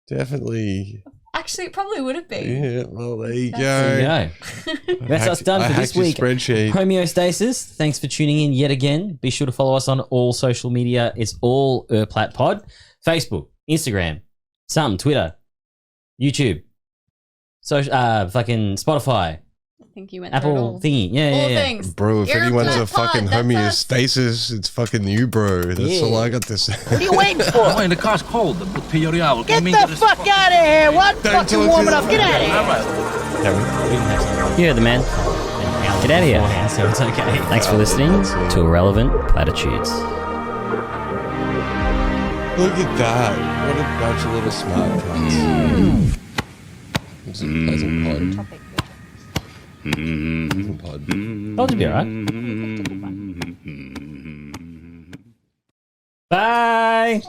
Definitely. Actually, it probably would have been. Yeah, well, there you There go. you go. That's us done I for hacked this your week. spreadsheet. Homeostasis, thanks for tuning in yet again. Be sure to follow us on all social media. It's all Plat Pod. Facebook, Instagram, Twitter, YouTube, fucking Spotify, I think you went through it Apple all. thingy. Yeah, All yeah. things. Bro, if You're anyone's a good pod, fucking that's us. homeostasis, it's fucking you, bro. That's all I got to say. What are you waiting for? Wait, the car's cold. Get Get the fuck out of here! What? Fucking warming up. Get out of here! You're the man. Get out of here. So it's okay. Thanks for listening to Irrelevant Platitudes. Look at that. What a bunch of little smart cats. It's a pleasant pod. Told you to be alright. Bye.